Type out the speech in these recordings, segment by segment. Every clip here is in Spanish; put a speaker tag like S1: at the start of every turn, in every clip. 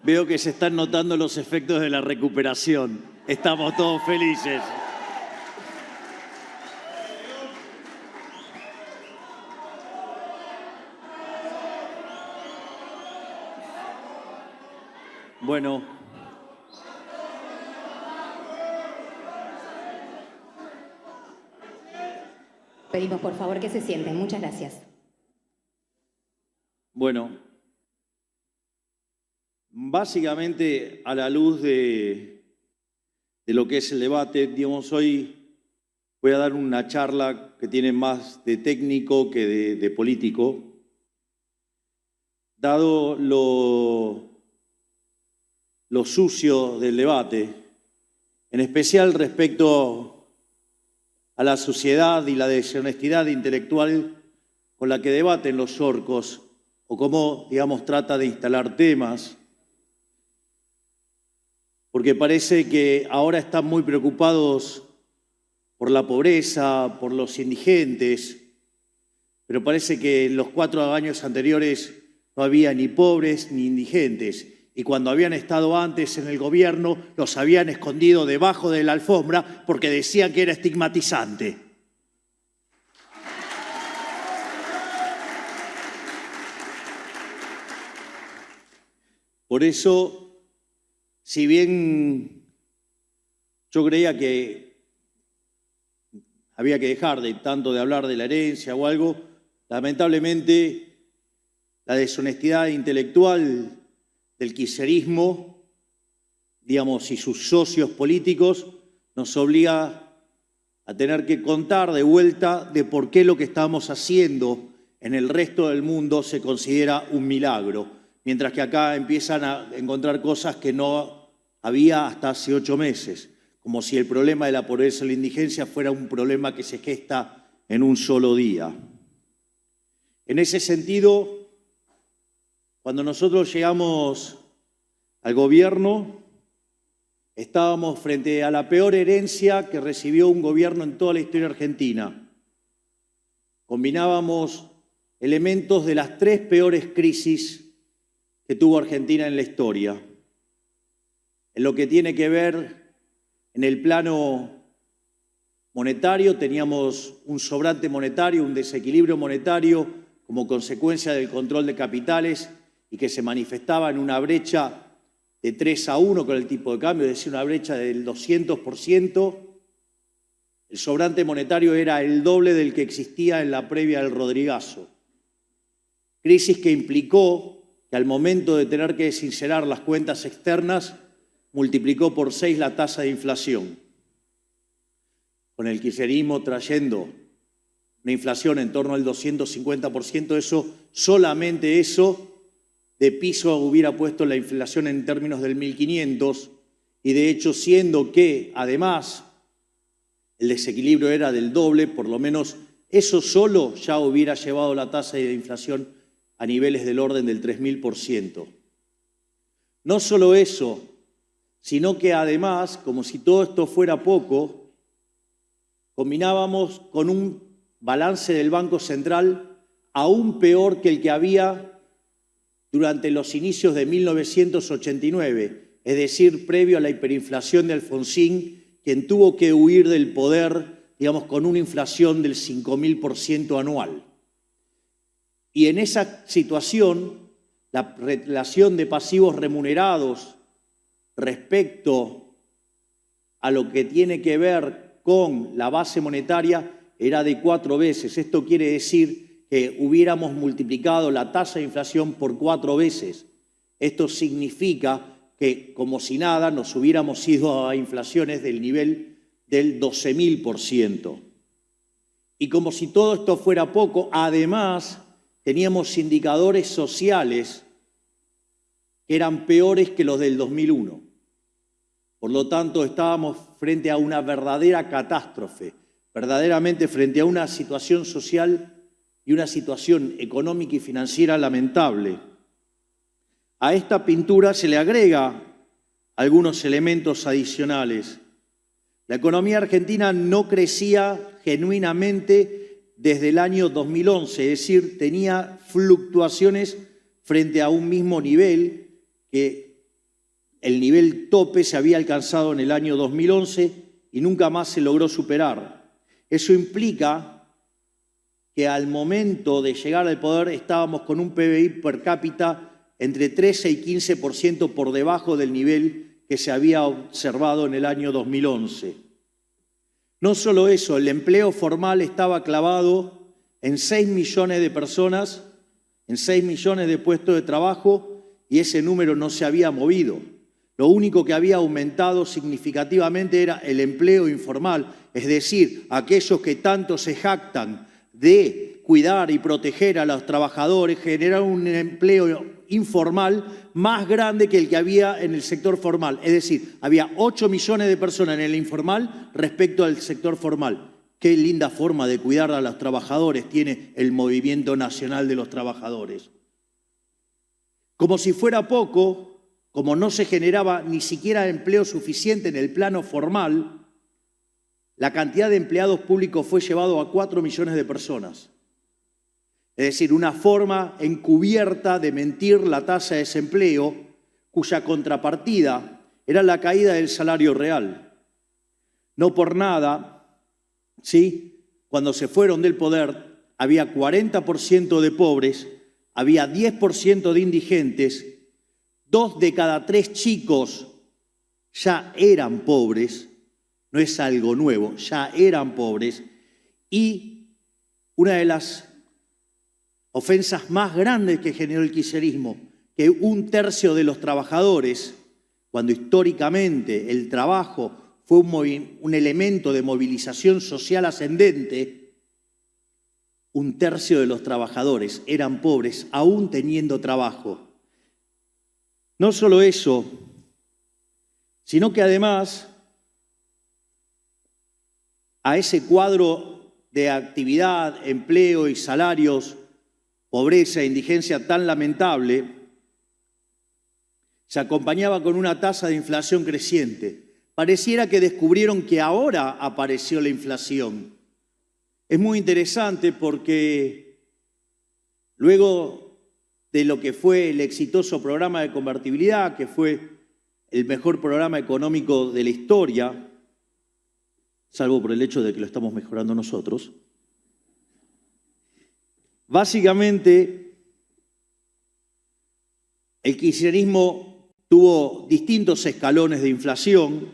S1: Veo que se están notando los efectos de la recuperación. Estamos todos felices. Bueno.
S2: Pedimos por favor que se sienten. Muchas gracias.
S1: Bueno, básicamente a la luz de lo que es el debate, digamos, hoy voy a dar una charla que tiene más de técnico que de político, dado lo sucio del debate, en especial respecto a la suciedad y la deshonestidad intelectual con la que debaten los orcos, o cómo, digamos, trata de instalar temas, porque parece que ahora están muy preocupados por la pobreza, por los indigentes, pero parece que en los 4 años anteriores no había ni pobres ni indigentes, y cuando habían estado antes en el gobierno los habían escondido debajo de la alfombra porque decían que era estigmatizante. Por eso, si bien yo creía que había que dejar tanto de hablar de la herencia o algo, lamentablemente la deshonestidad intelectual del kirchnerismo, digamos, y sus socios políticos nos obliga a tener que contar de vuelta de por qué lo que estamos haciendo en el resto del mundo se considera un milagro, mientras que acá empiezan a encontrar cosas que no había hasta hace 8 meses, como si el problema de la pobreza y la indigencia fuera un problema que se gesta en un solo día. En ese sentido, cuando nosotros llegamos al gobierno, estábamos frente a la peor herencia que recibió un gobierno en toda la historia argentina. Combinábamos elementos de las 3 peores crisis que tuvo Argentina en la historia. En lo que tiene que ver en el plano monetario, teníamos un sobrante monetario, un desequilibrio monetario como consecuencia del control de capitales y que se manifestaba en una brecha de 3-1 con el tipo de cambio, es decir, una brecha del 200%. El sobrante monetario era el doble del que existía en la previa del Rodrigazo. Crisis que implicó que al momento de tener que sincerar las cuentas externas, multiplicó por 6 la tasa de inflación. Con el kirchnerismo trayendo una inflación en torno al 250%, solamente eso de piso hubiera puesto la inflación en términos del 1500, y de hecho, siendo que además el desequilibrio era del doble, por lo menos eso solo ya hubiera llevado la tasa de inflación a niveles del orden del 3000%. No solo eso, sino que además, como si todo esto fuera poco, combinábamos con un balance del Banco Central aún peor que el que había durante los inicios de 1989, es decir, previo a la hiperinflación de Alfonsín, quien tuvo que huir del poder, digamos, con una inflación del 5000% anual. Y en esa situación, la relación de pasivos remunerados respecto a lo que tiene que ver con la base monetaria era de 4 veces. Esto quiere decir que hubiéramos multiplicado la tasa de inflación por 4 veces. Esto significa que, como si nada, nos hubiéramos ido a inflaciones del nivel del 12.000%. Y como si todo esto fuera poco, además teníamos indicadores sociales que eran peores que los del 2001. Por lo tanto, estábamos frente a una verdadera catástrofe, verdaderamente frente a una situación social y una situación económica y financiera lamentable. A esta pintura se le agrega algunos elementos adicionales. La economía argentina no crecía genuinamente desde el año 2011, es decir, tenía fluctuaciones frente a un mismo nivel que el nivel tope se había alcanzado en el año 2011 y nunca más se logró superar. Eso implica que al momento de llegar al poder estábamos con un PBI per cápita entre 13 y 15% por debajo del nivel que se había observado en el año 2011. No solo eso, el empleo formal estaba clavado en 6 millones de personas, en 6 millones de puestos de trabajo, y ese número no se había movido. Lo único que había aumentado significativamente era el empleo informal, es decir, aquellos que tanto se jactan de cuidar y proteger a los trabajadores, generaron un empleo informal más grande que el que había en el sector formal. Es decir, había 8 millones de personas en el informal respecto al sector formal. Qué linda forma de cuidar a los trabajadores tiene el Movimiento Nacional de los Trabajadores. Como si fuera poco, como no se generaba ni siquiera empleo suficiente en el plano formal, la cantidad de empleados públicos fue llevado a 4 millones de personas. Es decir, una forma encubierta de mentir la tasa de desempleo, cuya contrapartida era la caída del salario real. No por nada, ¿sí? Cuando se fueron del poder, había 40% de pobres, había 10% de indigentes, 2 de cada 3 chicos ya eran pobres, no es algo nuevo, ya eran pobres, y una de las ofensas más grandes que generó el kirchnerismo, que 1/3 de los trabajadores, cuando históricamente el trabajo fue un elemento de movilización social ascendente, 1/3 de los trabajadores eran pobres, aún teniendo trabajo. No solo eso, sino que además a ese cuadro de actividad, empleo y salarios, pobreza e indigencia tan lamentable, se acompañaba con una tasa de inflación creciente. Pareciera que descubrieron que ahora apareció la inflación. Es muy interesante porque luego de lo que fue el exitoso programa de convertibilidad, que fue el mejor programa económico de la historia, salvo por el hecho de que lo estamos mejorando nosotros, básicamente el kirchnerismo tuvo distintos escalones de inflación.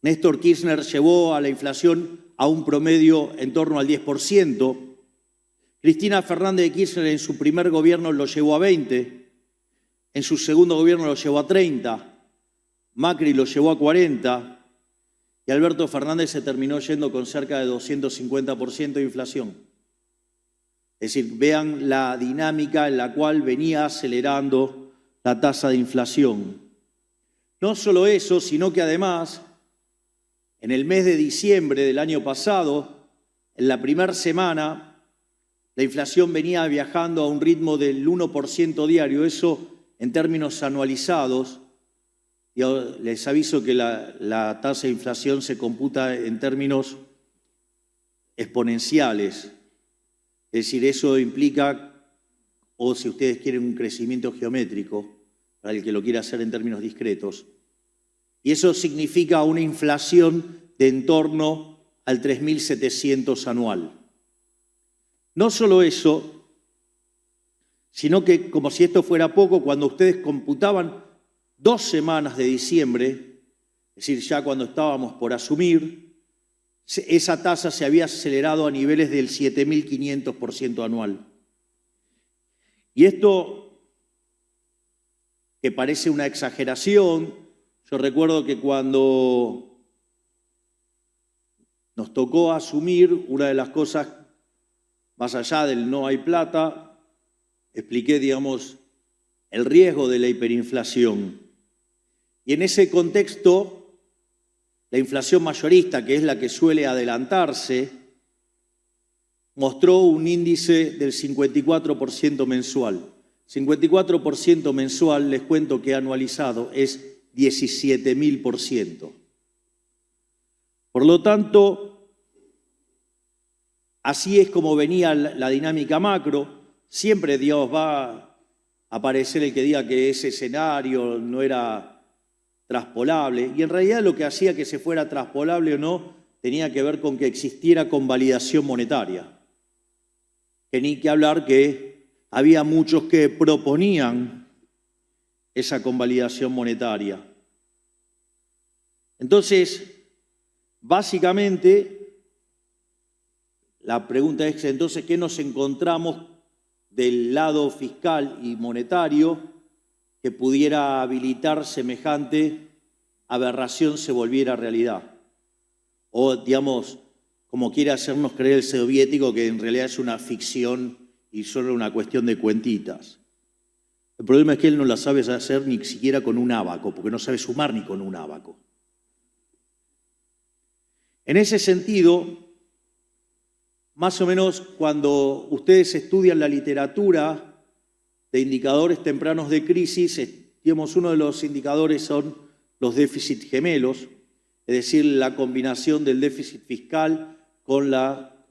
S1: Néstor Kirchner llevó a la inflación a un promedio en torno al 10%. Cristina Fernández de Kirchner en su primer gobierno lo llevó a 20%, en su segundo gobierno lo llevó a 30%, Macri lo llevó a 40% y Alberto Fernández se terminó yendo con cerca de 250% de inflación. Es decir, vean la dinámica en la cual venía acelerando la tasa de inflación. No solo eso, sino que además, en el mes de diciembre del año pasado, en la primera semana, la inflación venía viajando a un ritmo del 1% diario. Eso, en términos anualizados, yo les aviso que la tasa de inflación se computa en términos exponenciales. Es decir, eso implica, o si ustedes quieren, un crecimiento geométrico, para el que lo quiera hacer en términos discretos. Y eso significa una inflación de en torno al 3.700 anual. No solo eso, sino que, como si esto fuera poco, cuando ustedes computaban 2 semanas de diciembre, es decir, ya cuando estábamos por asumir, esa tasa se había acelerado a niveles del 7.500% anual. Y esto, que parece una exageración, yo recuerdo que cuando nos tocó asumir, una de las cosas, más allá del no hay plata, expliqué, digamos, el riesgo de la hiperinflación. Y en ese contexto, la inflación mayorista, que es la que suele adelantarse, mostró un índice del 54% mensual. 54% mensual, les cuento que anualizado es 17.000%. Por lo tanto, así es como venía la dinámica macro. Siempre, Dios, va a aparecer el que diga que ese escenario no era traspolable, y en realidad lo que hacía que se fuera traspolable o no tenía que ver con que existiera convalidación monetaria. Que ni que hablar que había muchos que proponían esa convalidación monetaria. Entonces, básicamente, la pregunta es entonces, ¿qué nos encontramos del lado fiscal y monetario que pudiera habilitar semejante aberración se volviera realidad? O, digamos, como quiere hacernos creer el soviético, que en realidad es una ficción y solo una cuestión de cuentitas. El problema es que él no la sabe hacer ni siquiera con un ábaco, porque no sabe sumar ni con un ábaco. En ese sentido, más o menos cuando ustedes estudian la literatura de indicadores tempranos de crisis, digamos, uno de los indicadores son los déficits gemelos, es decir, la combinación del déficit fiscal con la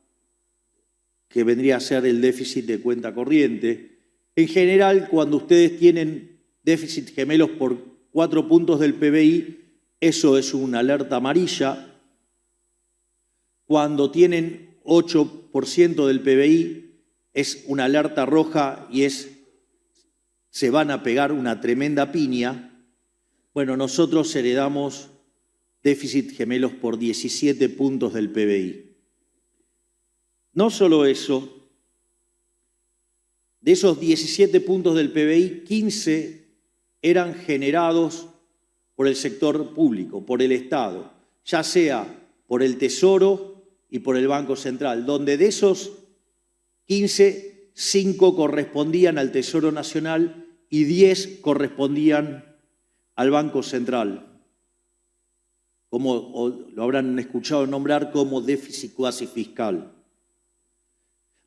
S1: que vendría a ser el déficit de cuenta corriente. En general, cuando ustedes tienen déficit gemelos por 4 puntos del PBI, eso es una alerta amarilla. Cuando tienen 8% del PBI, es una alerta roja y se van a pegar una tremenda piña. Bueno, nosotros heredamos déficit gemelos por 17 puntos del PBI. No solo eso, de esos 17 puntos del PBI, 15 eran generados por el sector público, por el Estado, ya sea por el Tesoro y por el Banco Central, donde de esos 15, 5 correspondían al Tesoro Nacional y 10 correspondían al Banco Central, como lo habrán escuchado nombrar como déficit cuasi fiscal.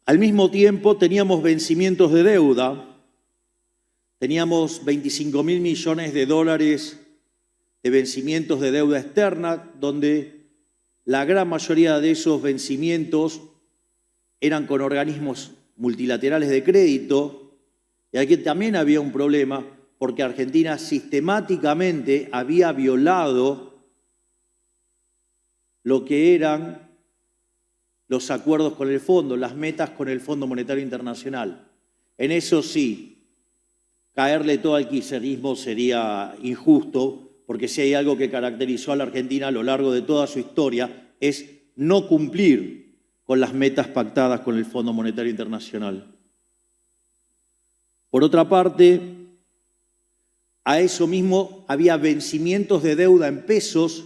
S1: Al mismo tiempo teníamos vencimientos de deuda, teníamos 25.000 millones de dólares de vencimientos de deuda externa, donde la gran mayoría de esos vencimientos eran con organismos multilaterales de crédito, y aquí también había un problema porque Argentina sistemáticamente había violado lo que eran los acuerdos con el fondo, las metas con el Fondo Monetario Internacional. En eso sí, caerle todo al kirchnerismo sería injusto, porque si hay algo que caracterizó a la Argentina a lo largo de toda su historia es no cumplir con las metas pactadas con el Fondo Monetario Internacional. Por otra parte, a eso mismo había vencimientos de deuda en pesos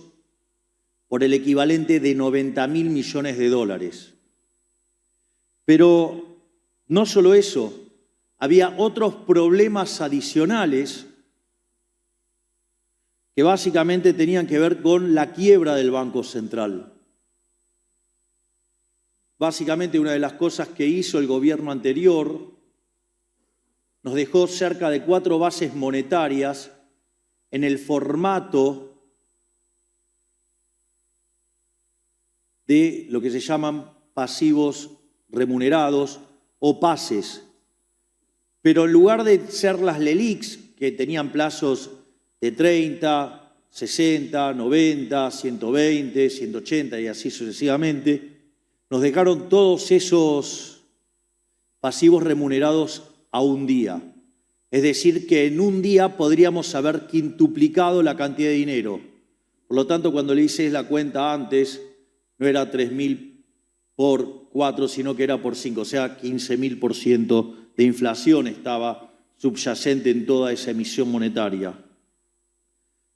S1: por el equivalente de 90.000 millones de dólares. Pero no solo eso, había otros problemas adicionales que básicamente tenían que ver con la quiebra del Banco Central. Básicamente una de las cosas que hizo el gobierno anterior nos dejó cerca de 4 bases monetarias en el formato de lo que se llaman pasivos remunerados o PASES. Pero en lugar de ser las LELIQs, que tenían plazos de 30, 60, 90, 120, 180 y así sucesivamente, nos dejaron todos esos pasivos remunerados a un día. Es decir, que en un día podríamos haber quintuplicado la cantidad de dinero. Por lo tanto, cuando le hice la cuenta antes, no era 3.000 por 4, sino que era por 5, o sea, 15.000% de inflación estaba subyacente en toda esa emisión monetaria.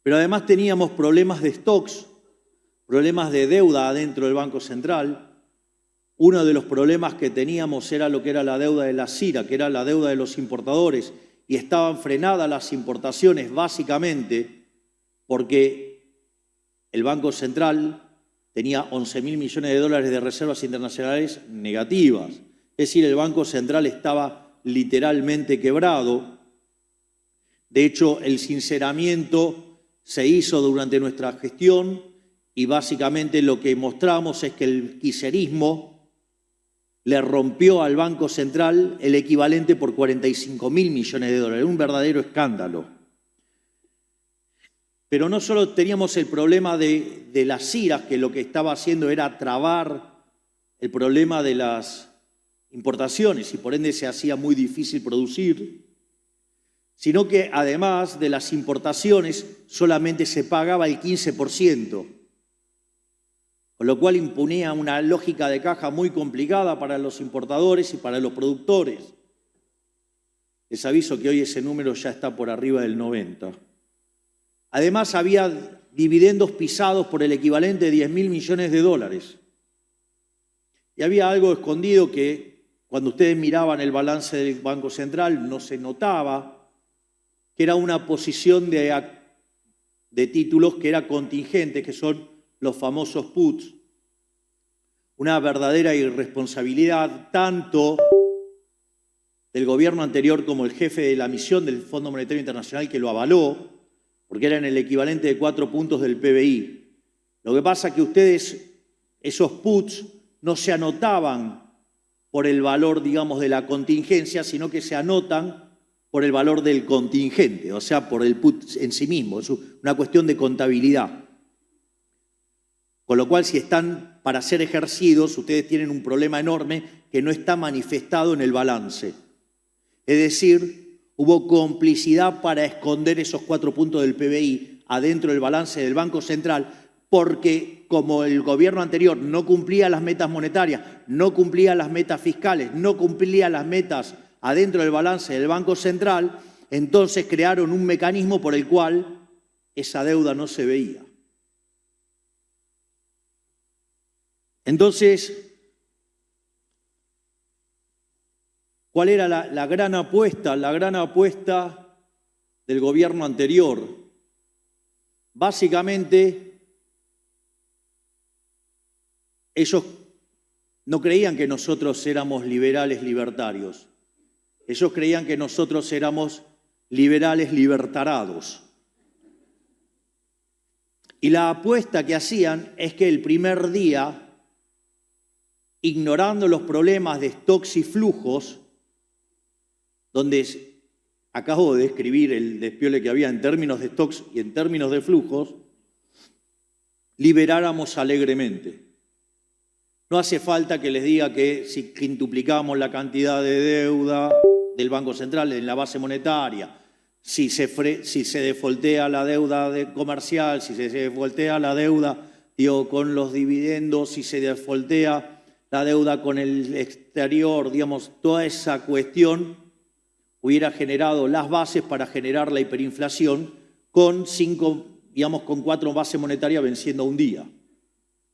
S1: Pero además teníamos problemas de stocks, problemas de deuda adentro del Banco Central. Uno de los problemas que teníamos era lo que era la deuda de la CIRA, que era la deuda de los importadores, y estaban frenadas las importaciones básicamente porque el Banco Central tenía 11.000 millones de dólares de reservas internacionales negativas. Es decir, el Banco Central estaba literalmente quebrado. De hecho, el sinceramiento se hizo durante nuestra gestión y básicamente lo que mostramos es que el kirchnerismo le rompió al Banco Central el equivalente por 45.000 millones de dólares. Un verdadero escándalo. Pero no solo teníamos el problema de las IRAs, que lo que estaba haciendo era trabar el problema de las importaciones y por ende se hacía muy difícil producir, sino que además de las importaciones solamente se pagaba el 15%, con lo cual imponía una lógica de caja muy complicada para los importadores y para los productores. Les aviso que hoy ese número ya está por arriba del 90%. Además, había dividendos pisados por el equivalente de 10.000 millones de dólares. Y había algo escondido que cuando ustedes miraban el balance del Banco Central no se notaba, que era una posición de títulos que era contingente, que son los famosos puts. Una verdadera irresponsabilidad tanto del gobierno anterior como el jefe de la misión del Fondo Monetario Internacional que lo avaló, porque eran el equivalente de 4 puntos del PBI. Lo que pasa es que ustedes, esos puts, no se anotaban por el valor, digamos, de la contingencia, sino que se anotan por el valor del contingente, o sea, por el put en sí mismo. Es una cuestión de contabilidad. Con lo cual, si están para ser ejercidos, ustedes tienen un problema enorme que no está manifestado en el balance. Es decir, hubo complicidad para esconder esos 4 puntos del PBI adentro del balance del Banco Central, porque como el gobierno anterior no cumplía las metas monetarias, no cumplía las metas fiscales, no cumplía las metas adentro del balance del Banco Central, entonces crearon un mecanismo por el cual esa deuda no se veía. Entonces, ¿cuál era la gran apuesta? La gran apuesta del gobierno anterior. Básicamente, ellos no creían que nosotros éramos liberales libertarios. Ellos creían que nosotros éramos liberales libertarados. Y la apuesta que hacían es que el primer día, ignorando los problemas de stocks y flujos, donde acabo de describir el despiole que había en términos de stocks y en términos de flujos, liberáramos alegremente. No hace falta que les diga que si quintuplicamos la cantidad de deuda del Banco Central en la base monetaria, si se defoltea la deuda comercial, si se defoltea la deuda con los dividendos, si se defoltea la deuda con el exterior, digamos, toda esa cuestión hubiera generado las bases para generar la hiperinflación con 4 bases monetarias venciendo un día.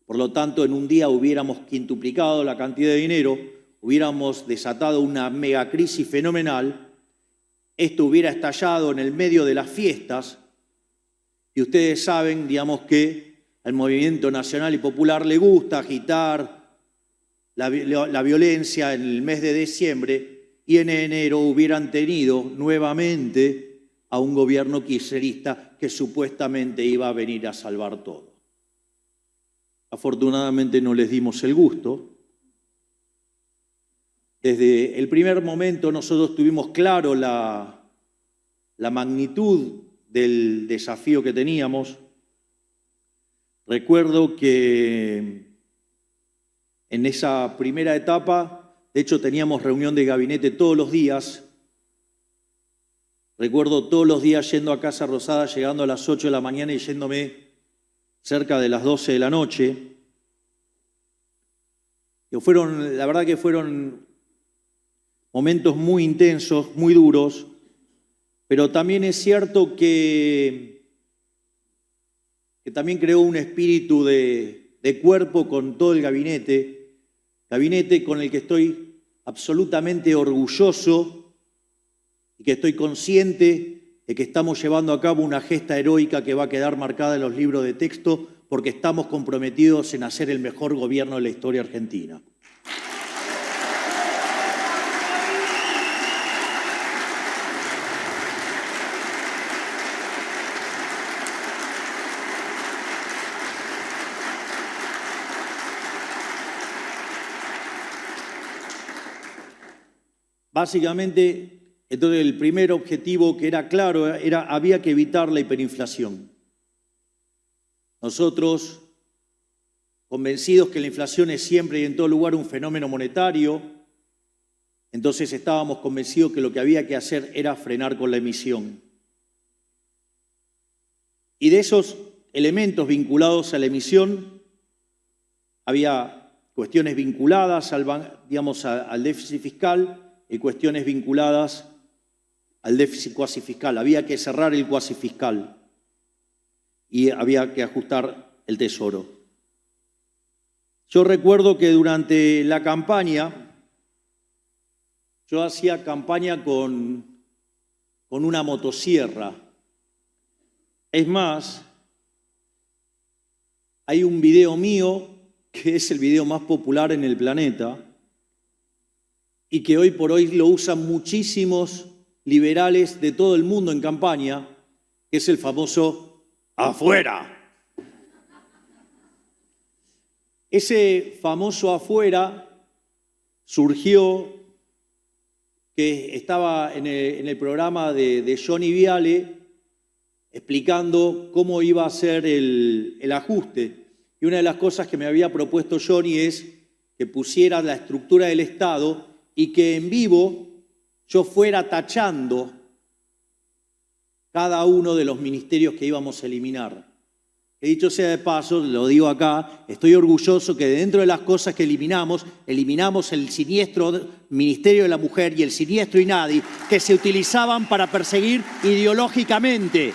S1: Por lo tanto, en un día hubiéramos quintuplicado la cantidad de dinero, hubiéramos desatado una megacrisis fenomenal, esto hubiera estallado en el medio de las fiestas, y ustedes saben, digamos, que al movimiento nacional y popular le gusta agitar la violencia en el mes de diciembre, y en enero hubieran tenido nuevamente a un gobierno kirchnerista que supuestamente iba a venir a salvar todo. Afortunadamente no les dimos el gusto. Desde el primer momento nosotros tuvimos claro la magnitud del desafío que teníamos. Recuerdo que en esa primera etapa, de hecho, teníamos reunión de gabinete todos los días. Recuerdo todos los días yendo a Casa Rosada, llegando a las 8 de la mañana y yéndome cerca de las 12 de la noche. La verdad que fueron momentos muy intensos, muy duros, pero también es cierto que también creó un espíritu de cuerpo con todo el gabinete con el que estoy absolutamente orgulloso y que estoy consciente de que estamos llevando a cabo una gesta heroica que va a quedar marcada en los libros de texto porque estamos comprometidos en hacer el mejor gobierno de la historia argentina. Básicamente, entonces el primer objetivo que era claro, había que evitar la hiperinflación. Nosotros, convencidos que la inflación es siempre y en todo lugar un fenómeno monetario, entonces estábamos convencidos que lo que había que hacer era frenar con la emisión. Y de esos elementos vinculados a la emisión, había cuestiones vinculadas al déficit fiscal y cuestiones vinculadas al déficit cuasi fiscal. Había que cerrar el cuasi fiscal y había que ajustar el tesoro. Yo recuerdo que durante la campaña, yo hacía campaña con una motosierra. Es más, hay un video mío que es el video más popular en el planeta y que hoy por hoy lo usan muchísimos liberales de todo el mundo en campaña, que es el famoso "afuera". Ese famoso "afuera" surgió que estaba en el programa de Johnny Viale explicando cómo iba a ser el ajuste. Y una de las cosas que me había propuesto Johnny es que pusiera la estructura del Estado y que en vivo yo fuera tachando cada uno de los ministerios que íbamos a eliminar. Que dicho sea de paso, lo digo acá, estoy orgulloso que dentro de las cosas que eliminamos el siniestro Ministerio de la Mujer y el siniestro INADI, que se utilizaban para perseguir ideológicamente.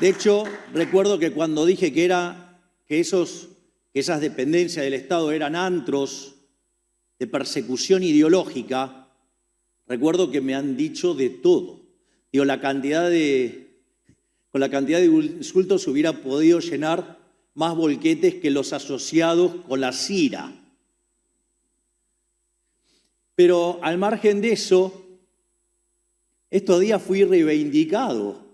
S1: De hecho, recuerdo que cuando dije que esas dependencias del Estado eran antros de persecución ideológica, recuerdo que me han dicho de todo. Digo, con la cantidad de insultos hubiera podido llenar más bolquetes que los asociados con la CIRA. Pero al margen de eso, estos días fui reivindicado.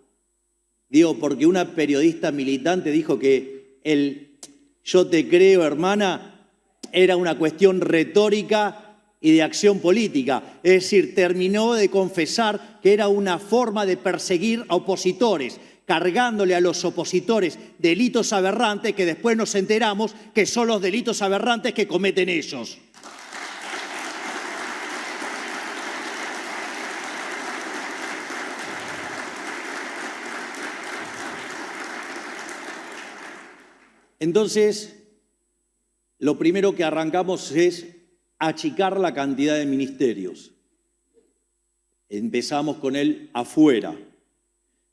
S1: Digo, porque una periodista militante dijo que el "yo te creo, hermana" era una cuestión retórica y de acción política. Es decir, terminó de confesar que era una forma de perseguir a opositores, cargándole a los opositores delitos aberrantes que después nos enteramos que son los delitos aberrantes que cometen ellos. Entonces, lo primero que arrancamos es achicar la cantidad de ministerios. Empezamos con el "afuera".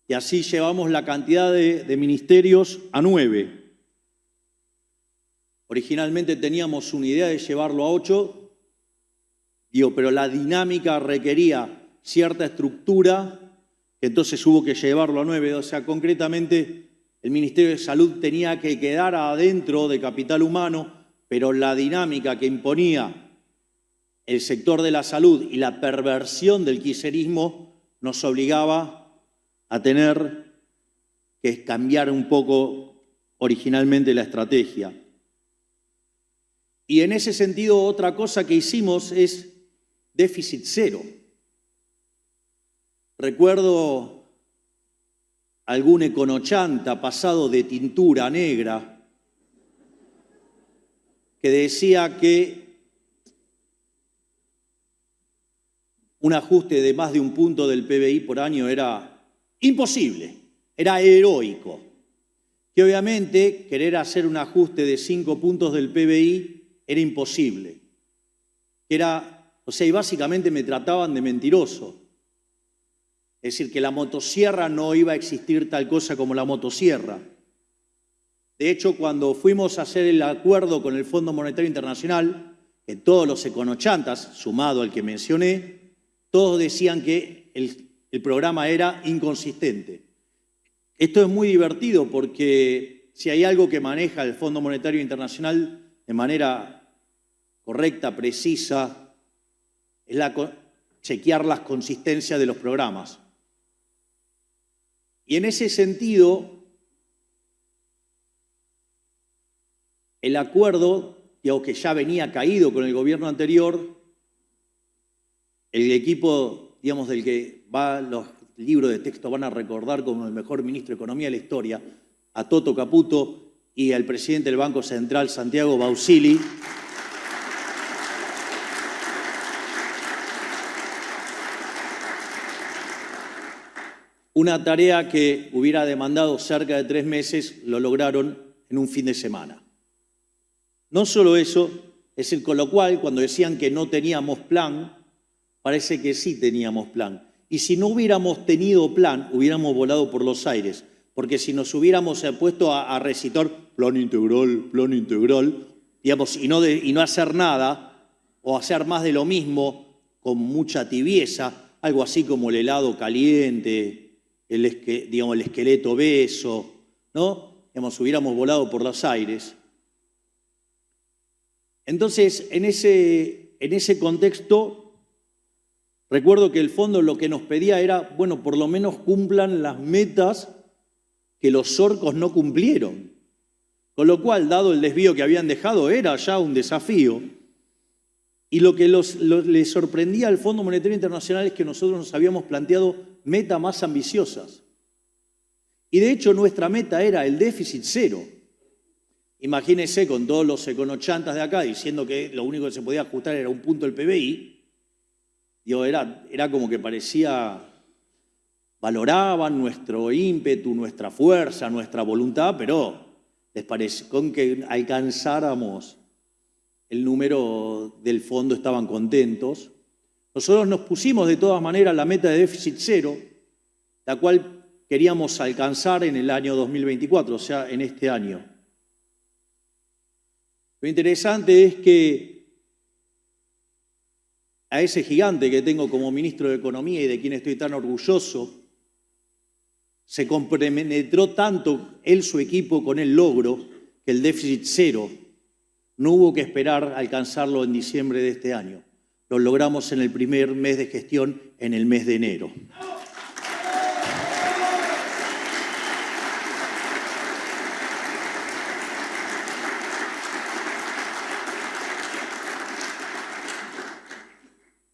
S1: Y así llevamos la cantidad de ministerios a 9. Originalmente teníamos una idea de llevarlo a 8, pero la dinámica requería cierta estructura, entonces hubo que llevarlo a 9. O sea, concretamente, el Ministerio de Salud tenía que quedar adentro de Capital Humano, pero la dinámica que imponía el sector de la salud y la perversión del kirchnerismo nos obligaba a tener que cambiar un poco originalmente la estrategia. Y en ese sentido, otra cosa que hicimos es déficit cero. Recuerdo algún econochanta pasado de tintura negra que decía que un ajuste de más de 1 punto del PBI por año era imposible, era heroico. Que obviamente querer hacer un ajuste de 5 puntos del PBI era imposible. Y básicamente me trataban de mentiroso. Es decir, que la motosierra no iba a existir tal cosa como la motosierra. De hecho, cuando fuimos a hacer el acuerdo con el Fondo Monetario Internacional, que todos los econochantas, sumado al que mencioné, todos decían que el programa era inconsistente. Esto es muy divertido porque si hay algo que maneja el Fondo Monetario Internacional de manera correcta, precisa, es chequear las consistencias de los programas. Y en ese sentido, el acuerdo digamos, que ya venía caído con el gobierno anterior, el equipo, digamos, del que los libros de texto van a recordar como el mejor ministro de Economía de la historia, a Toto Caputo y al presidente del Banco Central, Santiago Bausili. Una tarea que hubiera demandado cerca de 3 meses, lo lograron en un fin de semana. No solo eso, es decir, con lo cual, cuando decían que no teníamos plan, parece que sí teníamos plan. Y si no hubiéramos tenido plan, hubiéramos volado por los aires. Porque si nos hubiéramos puesto a recitar plan integral, digamos, y no hacer nada, o hacer más de lo mismo con mucha tibieza, algo así como el helado caliente, el esqueleto obeso, ¿no? Digamos, hubiéramos volado por los aires. Entonces, en ese contexto, recuerdo que el fondo lo que nos pedía era, bueno, por lo menos cumplan las metas que los orcos no cumplieron. Con lo cual, dado el desvío que habían dejado, era ya un desafío. Y lo que les sorprendía al Fondo Monetario Internacional es que nosotros nos habíamos planteado metas más ambiciosas. Y de hecho nuestra meta era el déficit cero. Imagínense con todos los econochantas de acá diciendo que lo único que se podía ajustar era un punto del PBI. Digo, era como que parecía, valoraban nuestro ímpetu, nuestra fuerza, nuestra voluntad, pero les pareció con que alcanzáramos el número del fondo estaban contentos. Nosotros nos pusimos de todas maneras la meta de déficit cero, la cual queríamos alcanzar en el año 2024, o sea, en este año. Lo interesante es que a ese gigante que tengo como ministro de Economía y de quien estoy tan orgulloso, se compenetró tanto él, su equipo, con el logro, que el déficit cero no hubo que esperar a alcanzarlo en diciembre de este año. Lo logramos en el primer mes de gestión, en el mes de enero.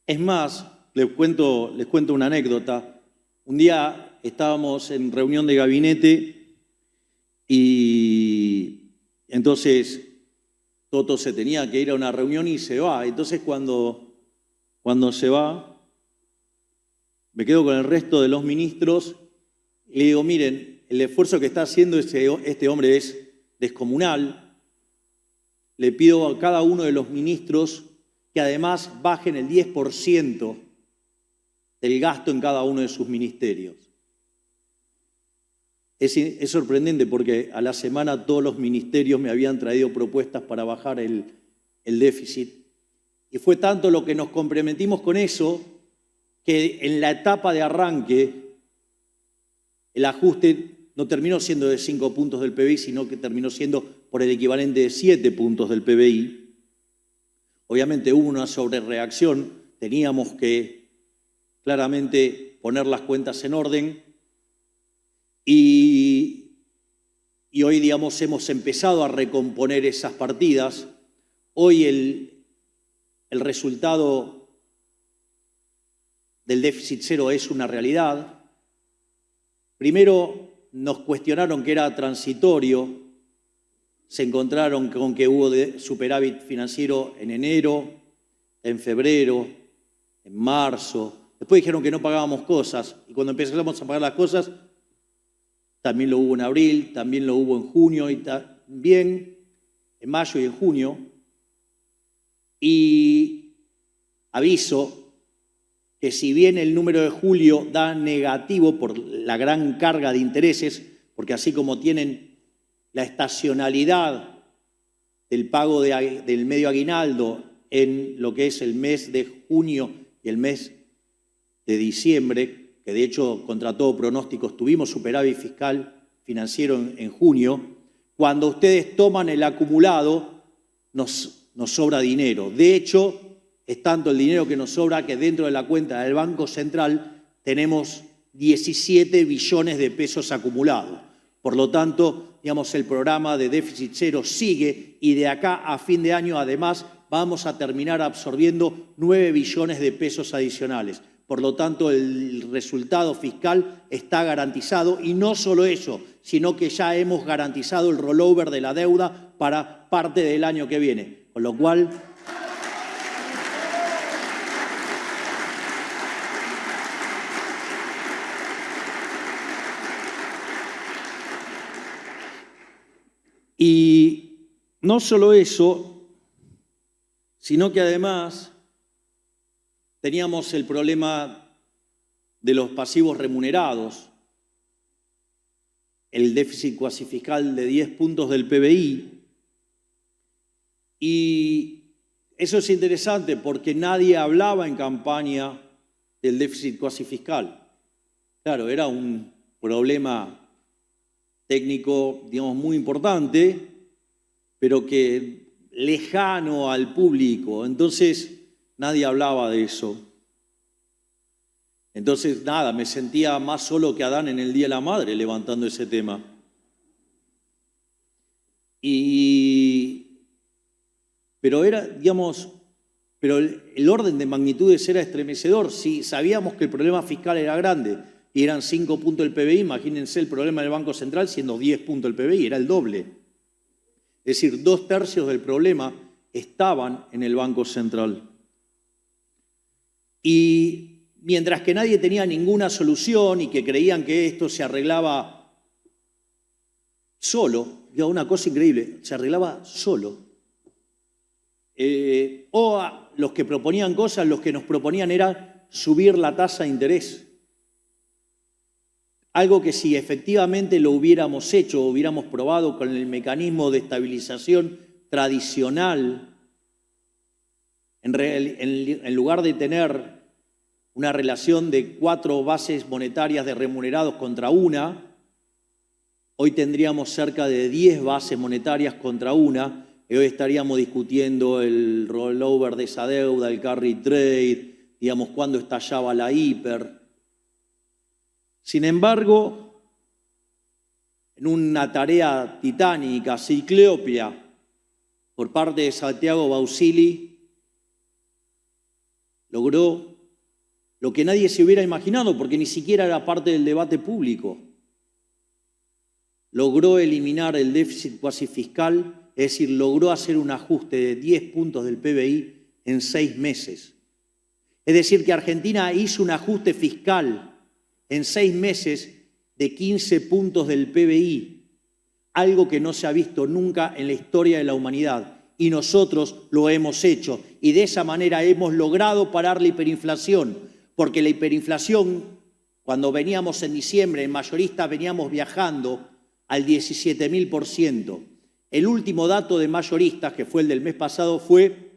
S1: Es más, les cuento una anécdota. Un día estábamos en reunión de gabinete y entonces Toto se tenía que ir a una reunión y se va. Entonces cuando se va, me quedo con el resto de los ministros y le digo, miren, el esfuerzo que está haciendo este hombre es descomunal. Le pido a cada uno de los ministros que además bajen el 10% del gasto en cada uno de sus ministerios. Es sorprendente porque a la semana todos los ministerios me habían traído propuestas para bajar el déficit. Y fue tanto lo que nos comprometimos con eso que en la etapa de arranque el ajuste no terminó siendo de 5 puntos del PBI, sino que terminó siendo por el equivalente de 7 puntos del PBI. Obviamente hubo una sobrereacción, teníamos que claramente poner las cuentas en orden y hoy, digamos, hemos empezado a recomponer esas partidas. Hoy el resultado del déficit cero es una realidad. Primero nos cuestionaron que era transitorio, se encontraron con que hubo superávit financiero en enero, en febrero, en marzo. Después dijeron que no pagábamos cosas y cuando empezamos a pagar las cosas, también lo hubo en abril, también lo hubo en junio y también en mayo y en junio. Y aviso que si bien el número de julio da negativo por la gran carga de intereses, porque así como tienen la estacionalidad del pago del medio aguinaldo en lo que es el mes de junio y el mes de diciembre, que de hecho contra todo pronóstico tuvimos superávit fiscal financiero en junio, cuando ustedes toman el acumulado nos sobra dinero. De hecho, es tanto el dinero que nos sobra que dentro de la cuenta del Banco Central tenemos 17 billones de pesos acumulados. Por lo tanto, digamos, el programa de déficit cero sigue y de acá a fin de año, además, vamos a terminar absorbiendo 9 billones de pesos adicionales. Por lo tanto, el resultado fiscal está garantizado y no solo eso, sino que ya hemos garantizado el rollover de la deuda para parte del año que viene. Con lo cual, y no solo eso, sino que además teníamos el problema de los pasivos remunerados, el déficit cuasi fiscal de 10 puntos del PBI. Y eso es interesante porque nadie hablaba en campaña del déficit cuasi fiscal. Claro, era un problema técnico, digamos, muy importante, pero que lejano al público. Entonces, nadie hablaba de eso. Entonces, nada, me sentía más solo que Adán en el Día de la Madre levantando ese tema. Pero era, digamos, pero el orden de magnitudes era estremecedor. Si sabíamos que el problema fiscal era grande y eran 5 puntos del PBI, imagínense el problema del Banco Central siendo 10 puntos del PBI, era el doble. Es decir, 2/3 del problema estaban en el Banco Central. Y mientras que nadie tenía ninguna solución y que creían que esto se arreglaba solo, digo, una cosa increíble, se arreglaba solo. Los que proponían cosas, los que nos proponían era subir la tasa de interés. Algo que si efectivamente lo hubiéramos hecho, hubiéramos probado con el mecanismo de estabilización tradicional, en lugar de tener una relación de 4 bases monetarias de remunerados contra una, hoy tendríamos cerca de 10 bases monetarias contra una, y hoy estaríamos discutiendo el rollover de esa deuda, el carry trade, digamos, cuándo estallaba la hiper. Sin embargo, en una tarea titánica, ciclópea, por parte de Santiago Bausili, logró lo que nadie se hubiera imaginado, porque ni siquiera era parte del debate público. Logró eliminar el déficit cuasi fiscal, es decir, logró hacer un ajuste de 10 puntos del PBI en 6 meses. Es decir, que Argentina hizo un ajuste fiscal en 6 meses de 15 puntos del PBI, algo que no se ha visto nunca en la historia de la humanidad. Y nosotros lo hemos hecho. Y de esa manera hemos logrado parar la hiperinflación, porque la hiperinflación, cuando veníamos en diciembre, en mayoristas veníamos viajando al 17.000%. El último dato de mayoristas, que fue el del mes pasado, fue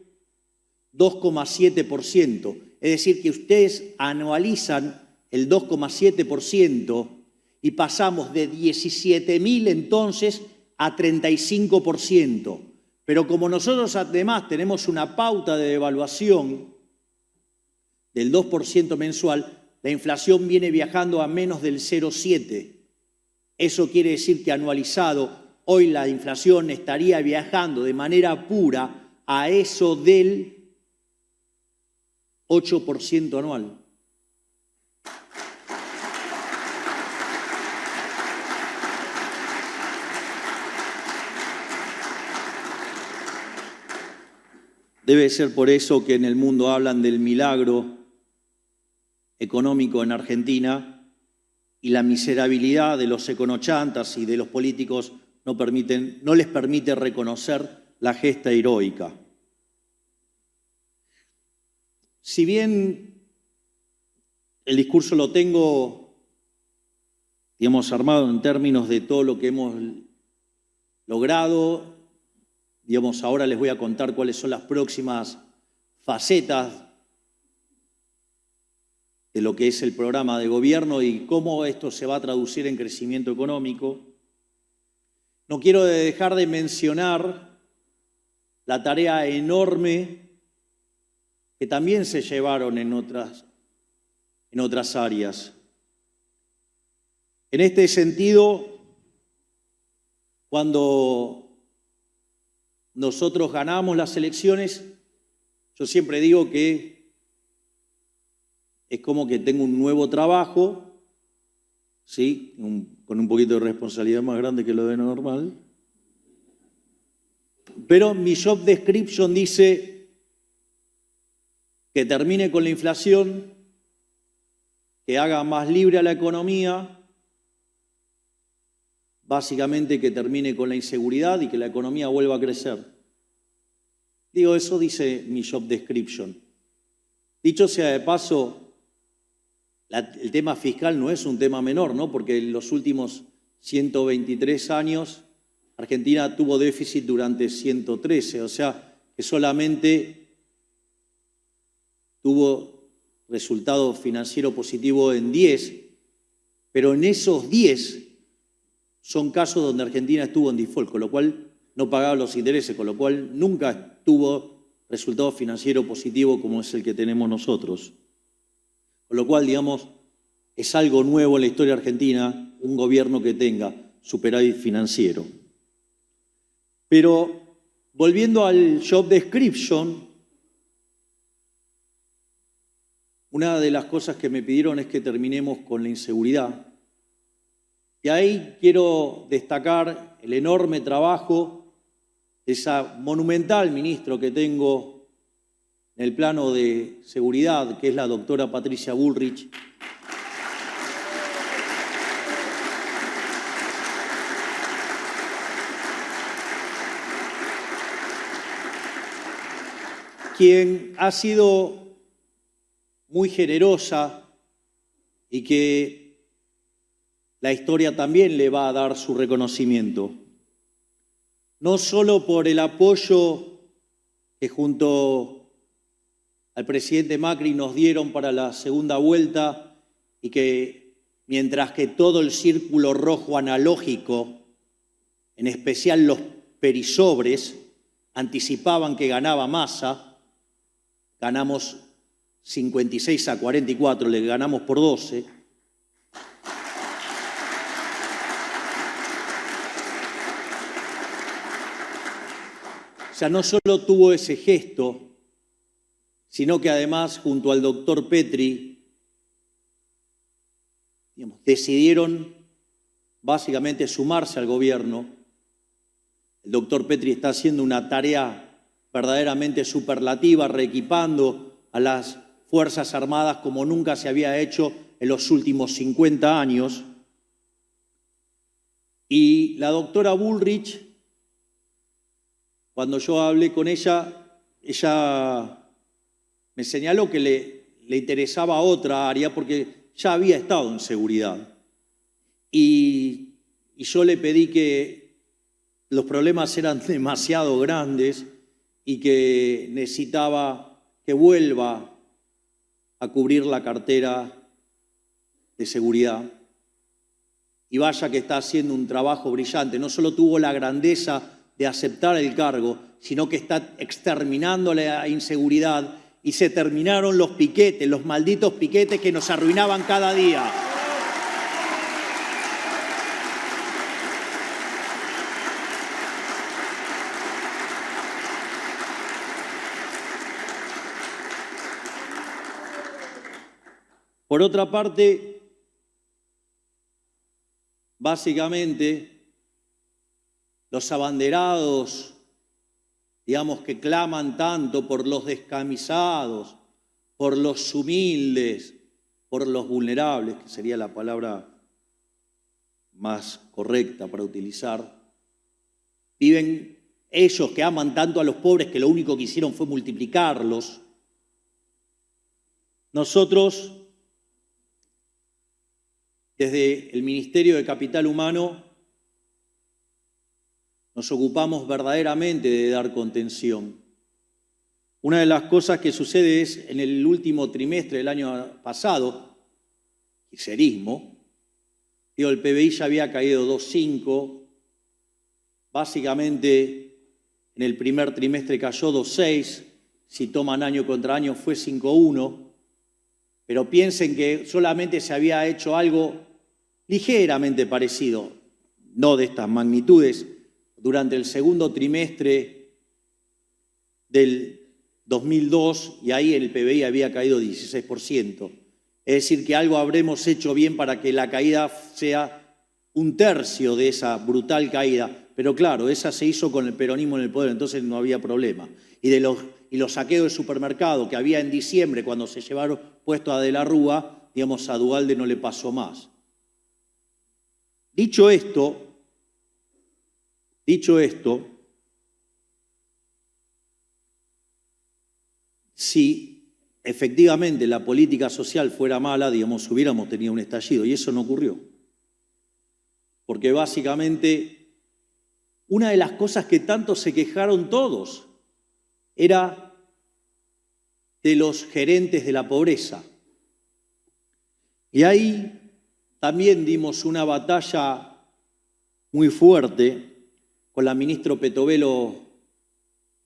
S1: 2,7%. Es decir, que ustedes anualizan el 2,7% y pasamos de 17.000 entonces a 35%. Pero como nosotros además tenemos una pauta de devaluación del 2% mensual, la inflación viene viajando a menos del 0,7%. Eso quiere decir que anualizado, hoy la inflación estaría viajando de manera pura a eso del 8% anual. Debe ser por eso que en el mundo hablan del milagro económico en Argentina y la miserabilidad de los econochantas y de los políticos no les permite reconocer la gesta heroica. Si bien el discurso lo tengo, digamos, armado en términos de todo lo que hemos logrado, digamos, ahora les voy a contar cuáles son las próximas facetas de lo que es el programa de gobierno y cómo esto se va a traducir en crecimiento económico. No quiero dejar de mencionar la tarea enorme que también se llevaron en otras áreas. En este sentido, Cuando nosotros ganamos las elecciones, yo siempre digo que es como que tengo un nuevo trabajo, ¿sí? Con un poquito de responsabilidad más grande que lo de normal. Pero mi job description dice que termine con la inflación, que haga más libre a la economía, básicamente que termine con la inseguridad y que la economía vuelva a crecer. Digo, eso dice mi job description. Dicho sea de paso, el tema fiscal no es un tema menor, ¿no? Porque en los últimos 123 años Argentina tuvo déficit durante 113, o sea que solamente tuvo resultado financiero positivo en 10, pero en esos 10 son casos donde Argentina estuvo en default, con lo cual no pagaba los intereses, con lo cual nunca tuvo resultado financiero positivo como es el que tenemos nosotros. Con lo cual, digamos, es algo nuevo en la historia argentina, un gobierno que tenga superávit financiero. Pero, volviendo al job description, una de las cosas que me pidieron es que terminemos con la inseguridad. Y ahí quiero destacar el enorme trabajo de esa monumental ministro que tengo en el plano de seguridad, que es la doctora Patricia Bullrich. Quien ha sido muy generosa y que la historia también le va a dar su reconocimiento. No solo por el apoyo que junto al presidente Macri nos dieron para la segunda vuelta y que mientras que todo el círculo rojo analógico, en especial los perisobres, anticipaban que ganaba Massa, ganamos 56-44, le ganamos por 12. O sea, no solo tuvo ese gesto, sino que además, junto al doctor Petri, decidieron básicamente sumarse al gobierno. El doctor Petri está haciendo una tarea verdaderamente superlativa, reequipando a las Fuerzas Armadas como nunca se había hecho en los últimos 50 años. Y la doctora Bullrich, cuando yo hablé con ella me señaló que le interesaba otra área porque ya había estado en seguridad. Y yo le pedí que los problemas eran demasiado grandes y que necesitaba que vuelva a cubrir la cartera de seguridad. Y vaya que está haciendo un trabajo brillante. No solo tuvo la grandeza de aceptar el cargo, sino que está exterminando la inseguridad y se terminaron los piquetes, los malditos piquetes que nos arruinaban cada día. Por otra parte, básicamente, los abanderados, digamos, que claman tanto por los descamisados, por los humildes, por los vulnerables, que sería la palabra más correcta para utilizar, viven ellos que aman tanto a los pobres que lo único que hicieron fue multiplicarlos. Nosotros, desde el Ministerio de Capital Humano, nos ocupamos verdaderamente de dar contención. Una de las cosas que sucede es, en el último trimestre del año pasado, kirchnerismo, el PBI ya había caído 2,5, básicamente en el primer trimestre cayó 2,6, si toman año contra año fue 5,1, pero piensen que solamente se había hecho algo ligeramente parecido, no de estas magnitudes, durante el segundo trimestre del 2002 y ahí el PBI había caído 16%. Es decir, que algo habremos hecho bien para que la caída sea un tercio de esa brutal caída. Pero claro, esa se hizo con el peronismo en el poder, entonces no había problema. Y los saqueos de supermercado que había en diciembre cuando se llevaron puestos a De la Rúa, digamos, a Duhalde no le pasó más. Dicho esto, si efectivamente la política social fuera mala, digamos, hubiéramos tenido un estallido, y eso no ocurrió. Porque básicamente una de las cosas que tanto se quejaron todos era de los gerentes de la pobreza. Y ahí también dimos una batalla muy fuerte con la ministra Petovelo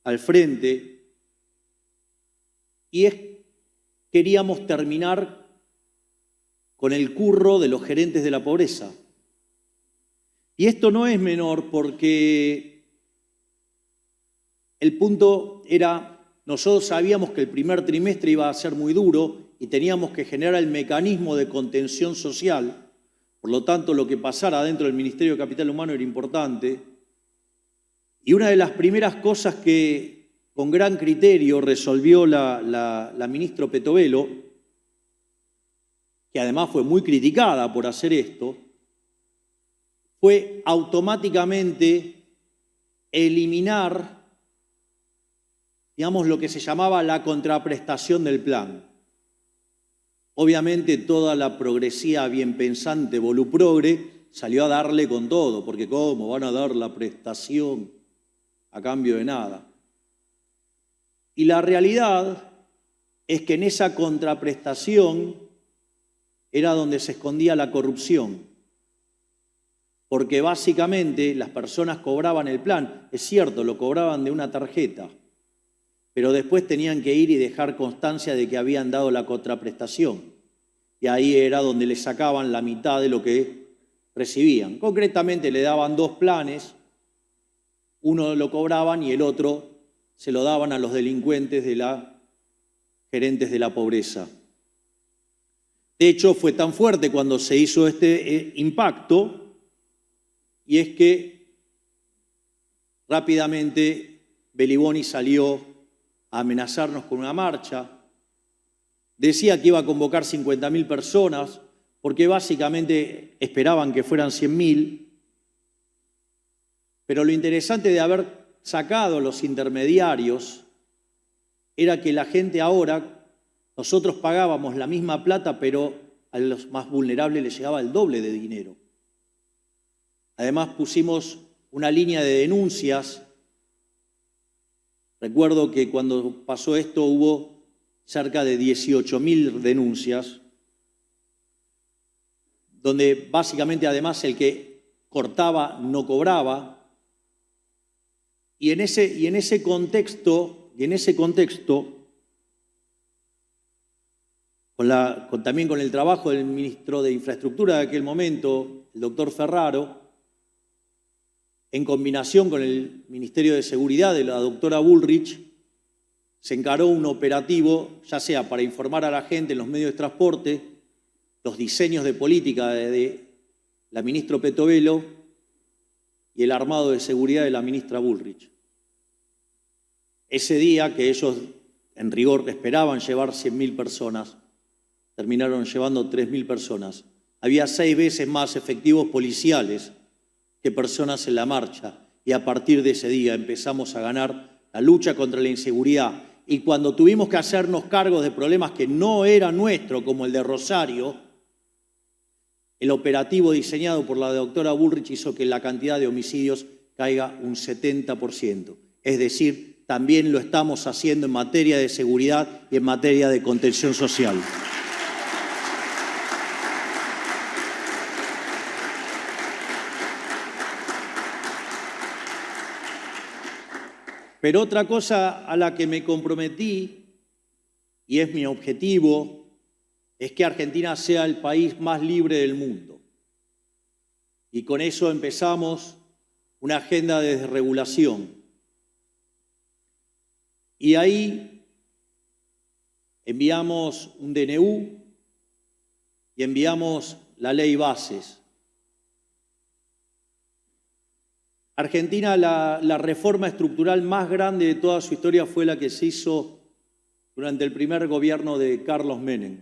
S1: al frente, y queríamos terminar con el curro de los gerentes de la pobreza. Y esto no es menor porque el punto era, nosotros sabíamos que el primer trimestre iba a ser muy duro y teníamos que generar el mecanismo de contención social. Por lo tanto, lo que pasara dentro del Ministerio de Capital Humano era importante. Y una de las primeras cosas que con gran criterio resolvió la ministra Petovelo, que además fue muy criticada por hacer esto, fue automáticamente eliminar, digamos, lo que se llamaba la contraprestación del plan. Obviamente toda la progresía bien pensante, voluprogre, salió a darle con todo, porque ¿cómo van a dar la prestación a cambio de nada? Y la realidad es que en esa contraprestación era donde se escondía la corrupción. Porque básicamente las personas cobraban el plan, es cierto, lo cobraban de una tarjeta, pero después tenían que ir y dejar constancia de que habían dado la contraprestación. Y ahí era donde le sacaban la mitad de lo que recibían. Concretamente le daban 2 planes, uno lo cobraban y el otro se lo daban a los delincuentes gerentes de la pobreza. De hecho, fue tan fuerte cuando se hizo este impacto, y es que rápidamente Beliboni salió a amenazarnos con una marcha. Decía que iba a convocar 50.000 personas, porque básicamente esperaban que fueran 100.000. Pero lo interesante de haber sacado los intermediarios era que la gente ahora, nosotros pagábamos la misma plata, pero a los más vulnerables les llegaba el doble de dinero. Además pusimos una línea de denuncias. Recuerdo que cuando pasó esto hubo cerca de 18.000 denuncias, donde básicamente además el que cortaba no cobraba. Y en ese contexto, también con el trabajo del ministro de Infraestructura de aquel momento, el doctor Ferraro, en combinación con el Ministerio de Seguridad de la doctora Bullrich, se encaró un operativo, ya sea para informar a la gente en los medios de transporte, los diseños de política de la ministra Petovelo y el armado de seguridad de la ministra Bullrich. Ese día que ellos, en rigor, esperaban llevar 100.000 personas, terminaron llevando 3.000 personas. Había 6 veces más efectivos policiales que personas en la marcha, y a partir de ese día empezamos a ganar la lucha contra la inseguridad. Y cuando tuvimos que hacernos cargo de problemas que no eran nuestros, como el de Rosario, el operativo diseñado por la doctora Bullrich hizo que la cantidad de homicidios caiga un 70%. Es decir, también lo estamos haciendo en materia de seguridad y en materia de contención social. Pero otra cosa a la que me comprometí, y es mi objetivo, es que Argentina sea el país más libre del mundo. Y con eso empezamos una agenda de desregulación. Y ahí enviamos un DNU y enviamos la ley bases. Argentina, la reforma estructural más grande de toda su historia fue la que se hizo durante el primer gobierno de Carlos Menem.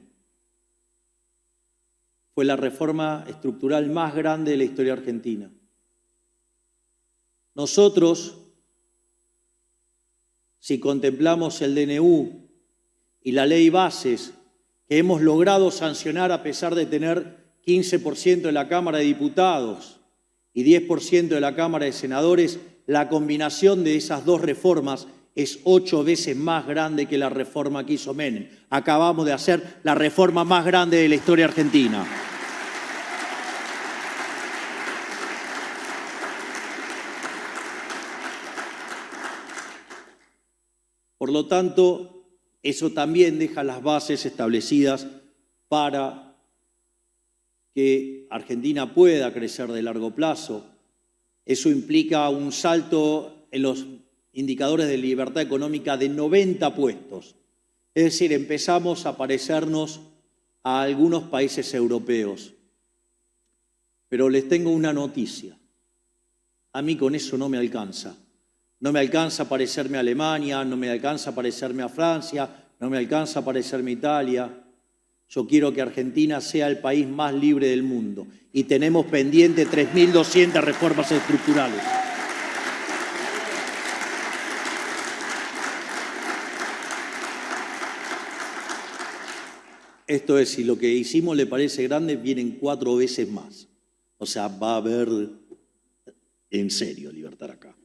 S1: Fue la reforma estructural más grande de la historia argentina. Nosotros, si contemplamos el DNU y la ley bases que hemos logrado sancionar a pesar de tener 15% de la Cámara de Diputados y 10% de la Cámara de Senadores, la combinación de esas dos reformas es 8 veces más grande que la reforma que hizo Menem. Acabamos de hacer la reforma más grande de la historia argentina. Por lo tanto, eso también deja las bases establecidas para que Argentina pueda crecer de largo plazo. Eso implica un salto en los indicadores de libertad económica de 90 puestos. Es decir, empezamos a parecernos a algunos países europeos. Pero les tengo una noticia. A mí con eso no me alcanza. No me alcanza a parecerme a Alemania, no me alcanza a parecerme a Francia, no me alcanza a parecerme a Italia. Yo quiero que Argentina sea el país más libre del mundo y tenemos pendiente 3.200 reformas estructurales. Esto es, si lo que hicimos le parece grande, vienen 4 veces más. O sea, va a haber en serio libertad acá.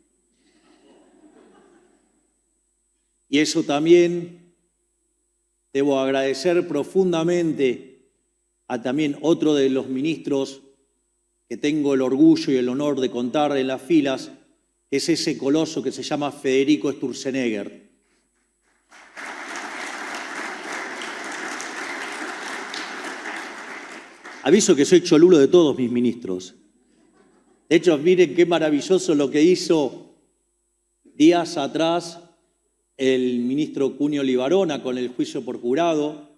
S1: Y eso también debo agradecer profundamente a también otro de los ministros que tengo el orgullo y el honor de contar en las filas, es ese coloso que se llama Federico Sturzenegger. Aviso que soy cholulo de todos mis ministros. De hecho, miren qué maravilloso lo que hizo días atrás el ministro Cunio Libarona con el juicio por jurado,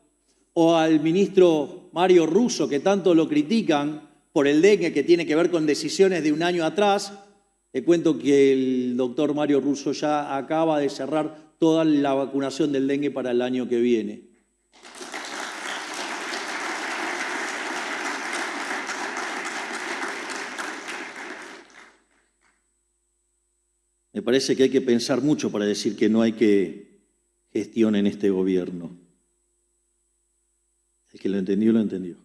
S1: o al ministro Mario Russo, que tanto lo critican por el dengue, que tiene que ver con decisiones de un año atrás. Le cuento que el doctor Mario Russo ya acaba de cerrar toda la vacunación del dengue para el año que viene. Me parece que hay que pensar mucho para decir que no hay que gestión en este gobierno. El que lo entendió, lo entendió.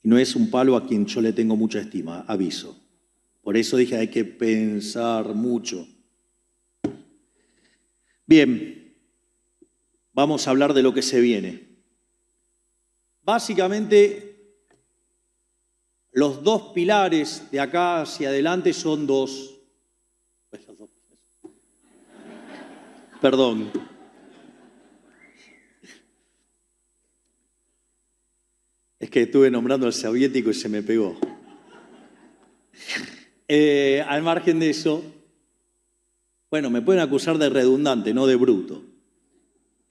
S1: Y no es un palo a quien yo le tengo mucha estima, aviso. Por eso dije hay que pensar mucho. Bien, vamos a hablar de lo que se viene. Básicamente, los dos pilares de acá hacia adelante son dos. Perdón. Es que estuve nombrando al soviético y se me pegó. Al margen de eso, bueno, me pueden acusar de redundante, no de bruto.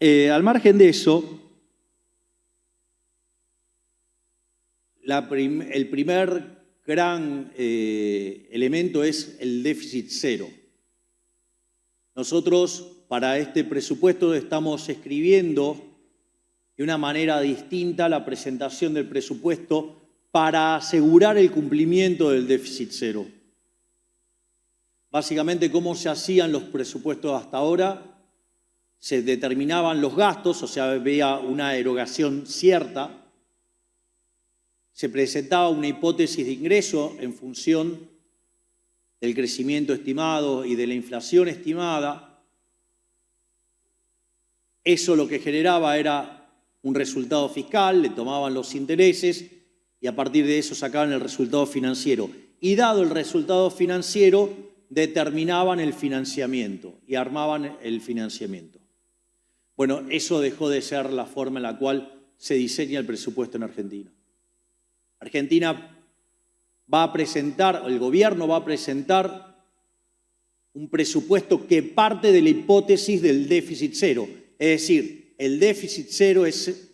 S1: Al margen de eso, el primer gran elemento es el déficit cero. Nosotros para este presupuesto estamos escribiendo de una manera distinta la presentación del presupuesto para asegurar el cumplimiento del déficit cero. Básicamente, ¿cómo se hacían los presupuestos hasta ahora? Se determinaban los gastos, o sea, había una erogación cierta. Se presentaba una hipótesis de ingreso en función del crecimiento estimado y de la inflación estimada. Eso lo que generaba era un resultado fiscal, le tomaban los intereses y a partir de eso sacaban el resultado financiero. Y dado el resultado financiero, determinaban el financiamiento y armaban el financiamiento. Bueno, eso dejó de ser la forma en la cual se diseña el presupuesto en Argentina. Argentina el gobierno va a presentar un presupuesto que parte de la hipótesis del déficit cero. Es decir, el déficit cero es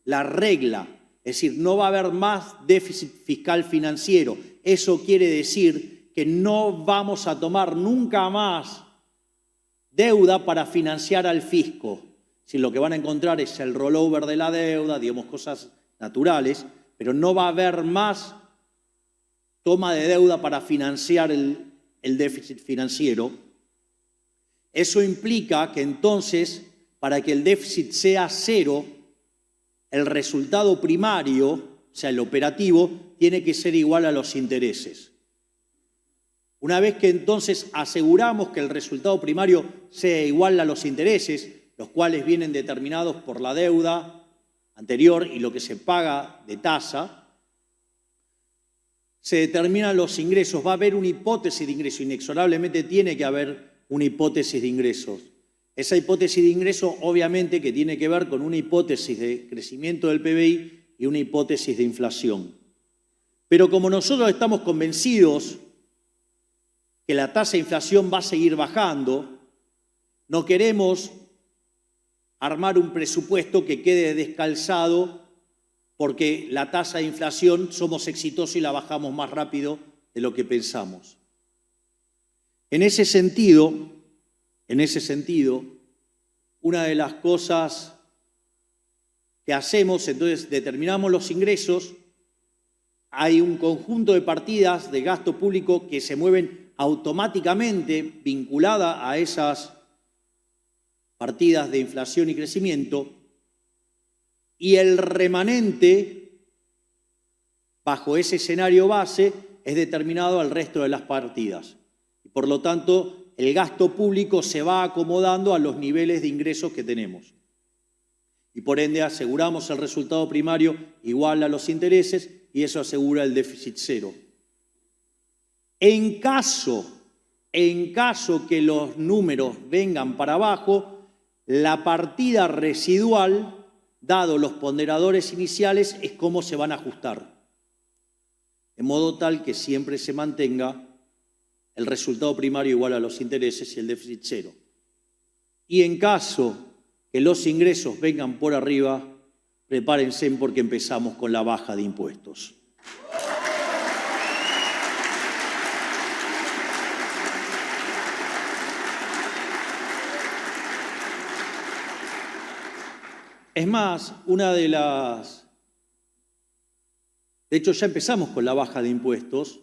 S1: la regla, es decir, no va a haber más déficit fiscal financiero. Eso quiere decir que no vamos a tomar nunca más deuda para financiar al fisco. Si lo que van a encontrar es el rollover de la deuda, digamos, cosas naturales, pero no va a haber más toma de deuda para financiar el déficit financiero. Eso implica que entonces, para que el déficit sea cero, el resultado primario, o sea, el operativo, tiene que ser igual a los intereses. Una vez que entonces aseguramos que el resultado primario sea igual a los intereses, los cuales vienen determinados por la deuda anterior y lo que se paga de tasa, se determinan los ingresos. Va a haber una hipótesis de ingreso, inexorablemente tiene que haber una hipótesis de ingresos. Esa hipótesis de ingreso obviamente que tiene que ver con una hipótesis de crecimiento del PBI y una hipótesis de inflación. Pero como nosotros estamos convencidos que la tasa de inflación va a seguir bajando, no queremos armar un presupuesto que quede descalzado porque la tasa de inflación somos exitosos y la bajamos más rápido de lo que pensamos. En ese sentido, una de las cosas que hacemos, entonces determinamos los ingresos, hay un conjunto de partidas de gasto público que se mueven automáticamente vinculada a esas partidas de inflación y crecimiento, y el remanente, bajo ese escenario base, es determinado al resto de las partidas. Y por lo tanto, el gasto público se va acomodando a los niveles de ingresos que tenemos. Y por ende aseguramos el resultado primario igual a los intereses y eso asegura el déficit cero. En caso que los números vengan para abajo, la partida residual, dado los ponderadores iniciales, es cómo se van a ajustar. De modo tal que siempre se mantenga el resultado primario igual a los intereses y el déficit cero. Y en caso que los ingresos vengan por arriba, prepárense porque empezamos con la baja de impuestos. Es más, de hecho ya empezamos con la baja de impuestos.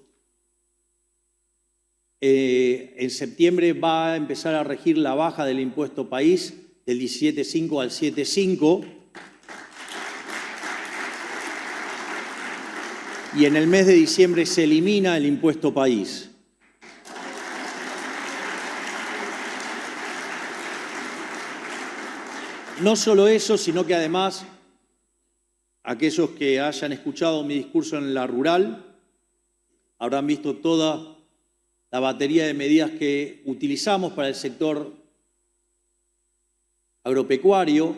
S1: En septiembre va a empezar a regir la baja del impuesto país del 17,5 al 7,5 y en el mes de diciembre se elimina el impuesto país. No solo eso, sino que además, aquellos que hayan escuchado mi discurso en la rural, habrán visto toda la batería de medidas que utilizamos para el sector agropecuario,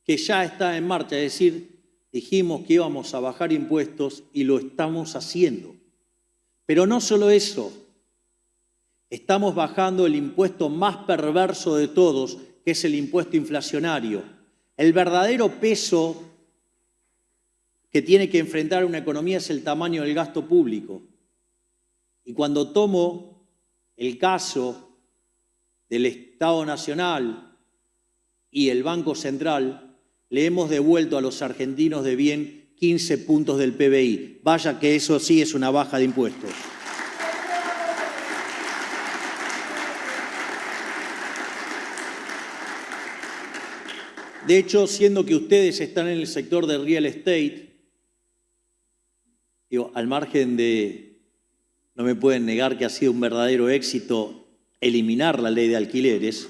S1: que ya está en marcha. Es decir, dijimos que íbamos a bajar impuestos y lo estamos haciendo. Pero no solo eso, estamos bajando el impuesto más perverso de todos, que es el impuesto inflacionario. El verdadero peso que tiene que enfrentar una economía es el tamaño del gasto público. Y cuando tomo el caso del Estado Nacional y el Banco Central, le hemos devuelto a los argentinos de bien 15 puntos del PBI. Vaya que eso sí es una baja de impuestos. De hecho, siendo que ustedes están en el sector de real estate, digo, al margen de, no me pueden negar que ha sido un verdadero éxito eliminar la ley de alquileres.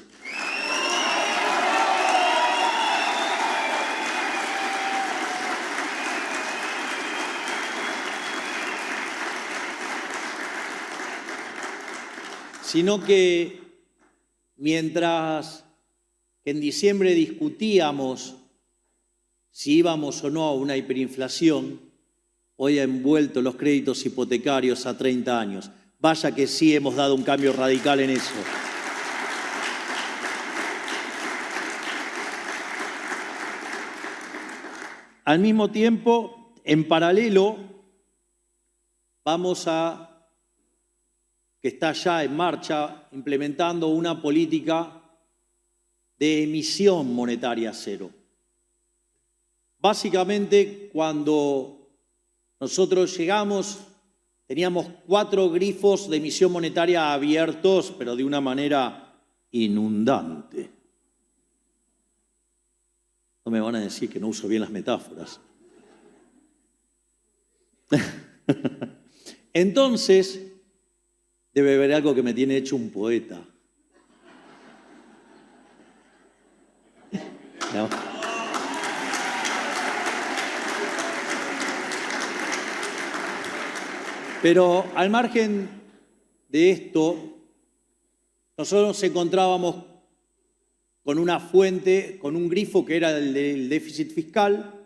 S1: Sino que mientras que en diciembre discutíamos si íbamos o no a una hiperinflación, hoy ha envuelto los créditos hipotecarios a 30 años. Vaya que sí hemos dado un cambio radical en eso. Al mismo tiempo, en paralelo, que está ya en marcha, implementando una política de emisión monetaria cero. Básicamente, cuando nosotros llegamos, teníamos 4 grifos de emisión monetaria abiertos, pero de una manera inundante. No me van a decir que no uso bien las metáforas. Entonces, debe haber algo que me tiene hecho un poeta. ¿No? Pero al margen de esto, nosotros nos encontrábamos con una fuente, con un grifo que era el del déficit fiscal,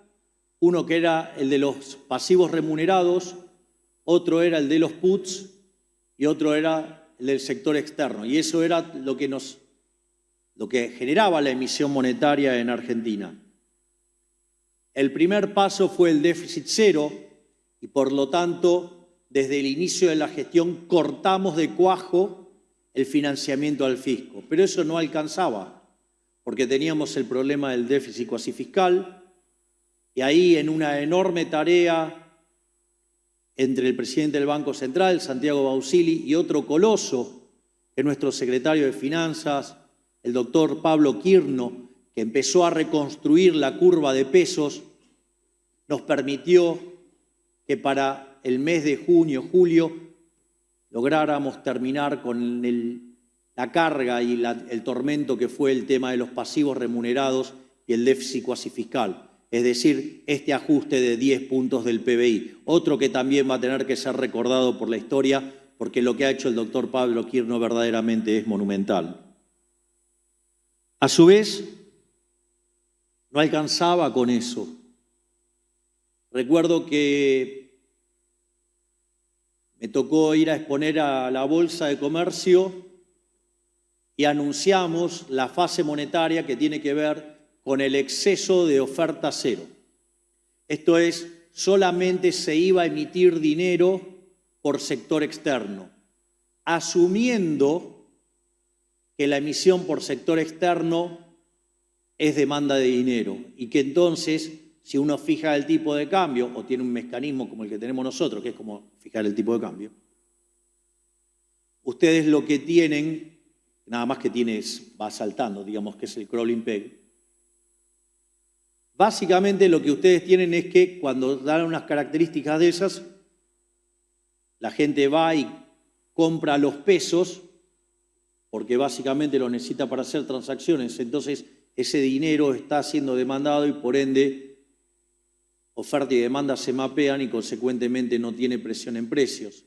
S1: uno que era el de los pasivos remunerados, otro era el de los puts y otro era el del sector externo. Y eso era lo que generaba la emisión monetaria en Argentina. El primer paso fue el déficit cero y por lo tanto, desde el inicio de la gestión cortamos de cuajo el financiamiento al fisco. Pero eso no alcanzaba, porque teníamos el problema del déficit cuasi fiscal y ahí en una enorme tarea entre el presidente del Banco Central, Santiago Bausili, y otro coloso, que es nuestro secretario de Finanzas, el doctor Pablo Quirno, que empezó a reconstruir la curva de pesos, nos permitió que para el mes de junio, julio, lográramos terminar con la carga y el tormento que fue el tema de los pasivos remunerados y el déficit cuasi fiscal. Es decir, este ajuste de 10 puntos del PBI. Otro que también va a tener que ser recordado por la historia, porque lo que ha hecho el doctor Pablo Quirno verdaderamente es monumental. A su vez, no alcanzaba con eso. Recuerdo que me tocó ir a exponer a la Bolsa de Comercio y anunciamos la fase monetaria que tiene que ver con el exceso de oferta cero. Esto es, solamente se iba a emitir dinero por sector externo, asumiendo que la emisión por sector externo es demanda de dinero y que entonces, si uno fija el tipo de cambio o tiene un mecanismo como el que tenemos nosotros, que es como fijar el tipo de cambio, ustedes lo que tienen, nada más que va saltando, digamos que es el crawling peg. Básicamente lo que ustedes tienen es que cuando dan unas características de esas, la gente va y compra los pesos, porque básicamente lo necesita para hacer transacciones, entonces ese dinero está siendo demandado y por ende oferta y demanda se mapean y consecuentemente no tiene presión en precios.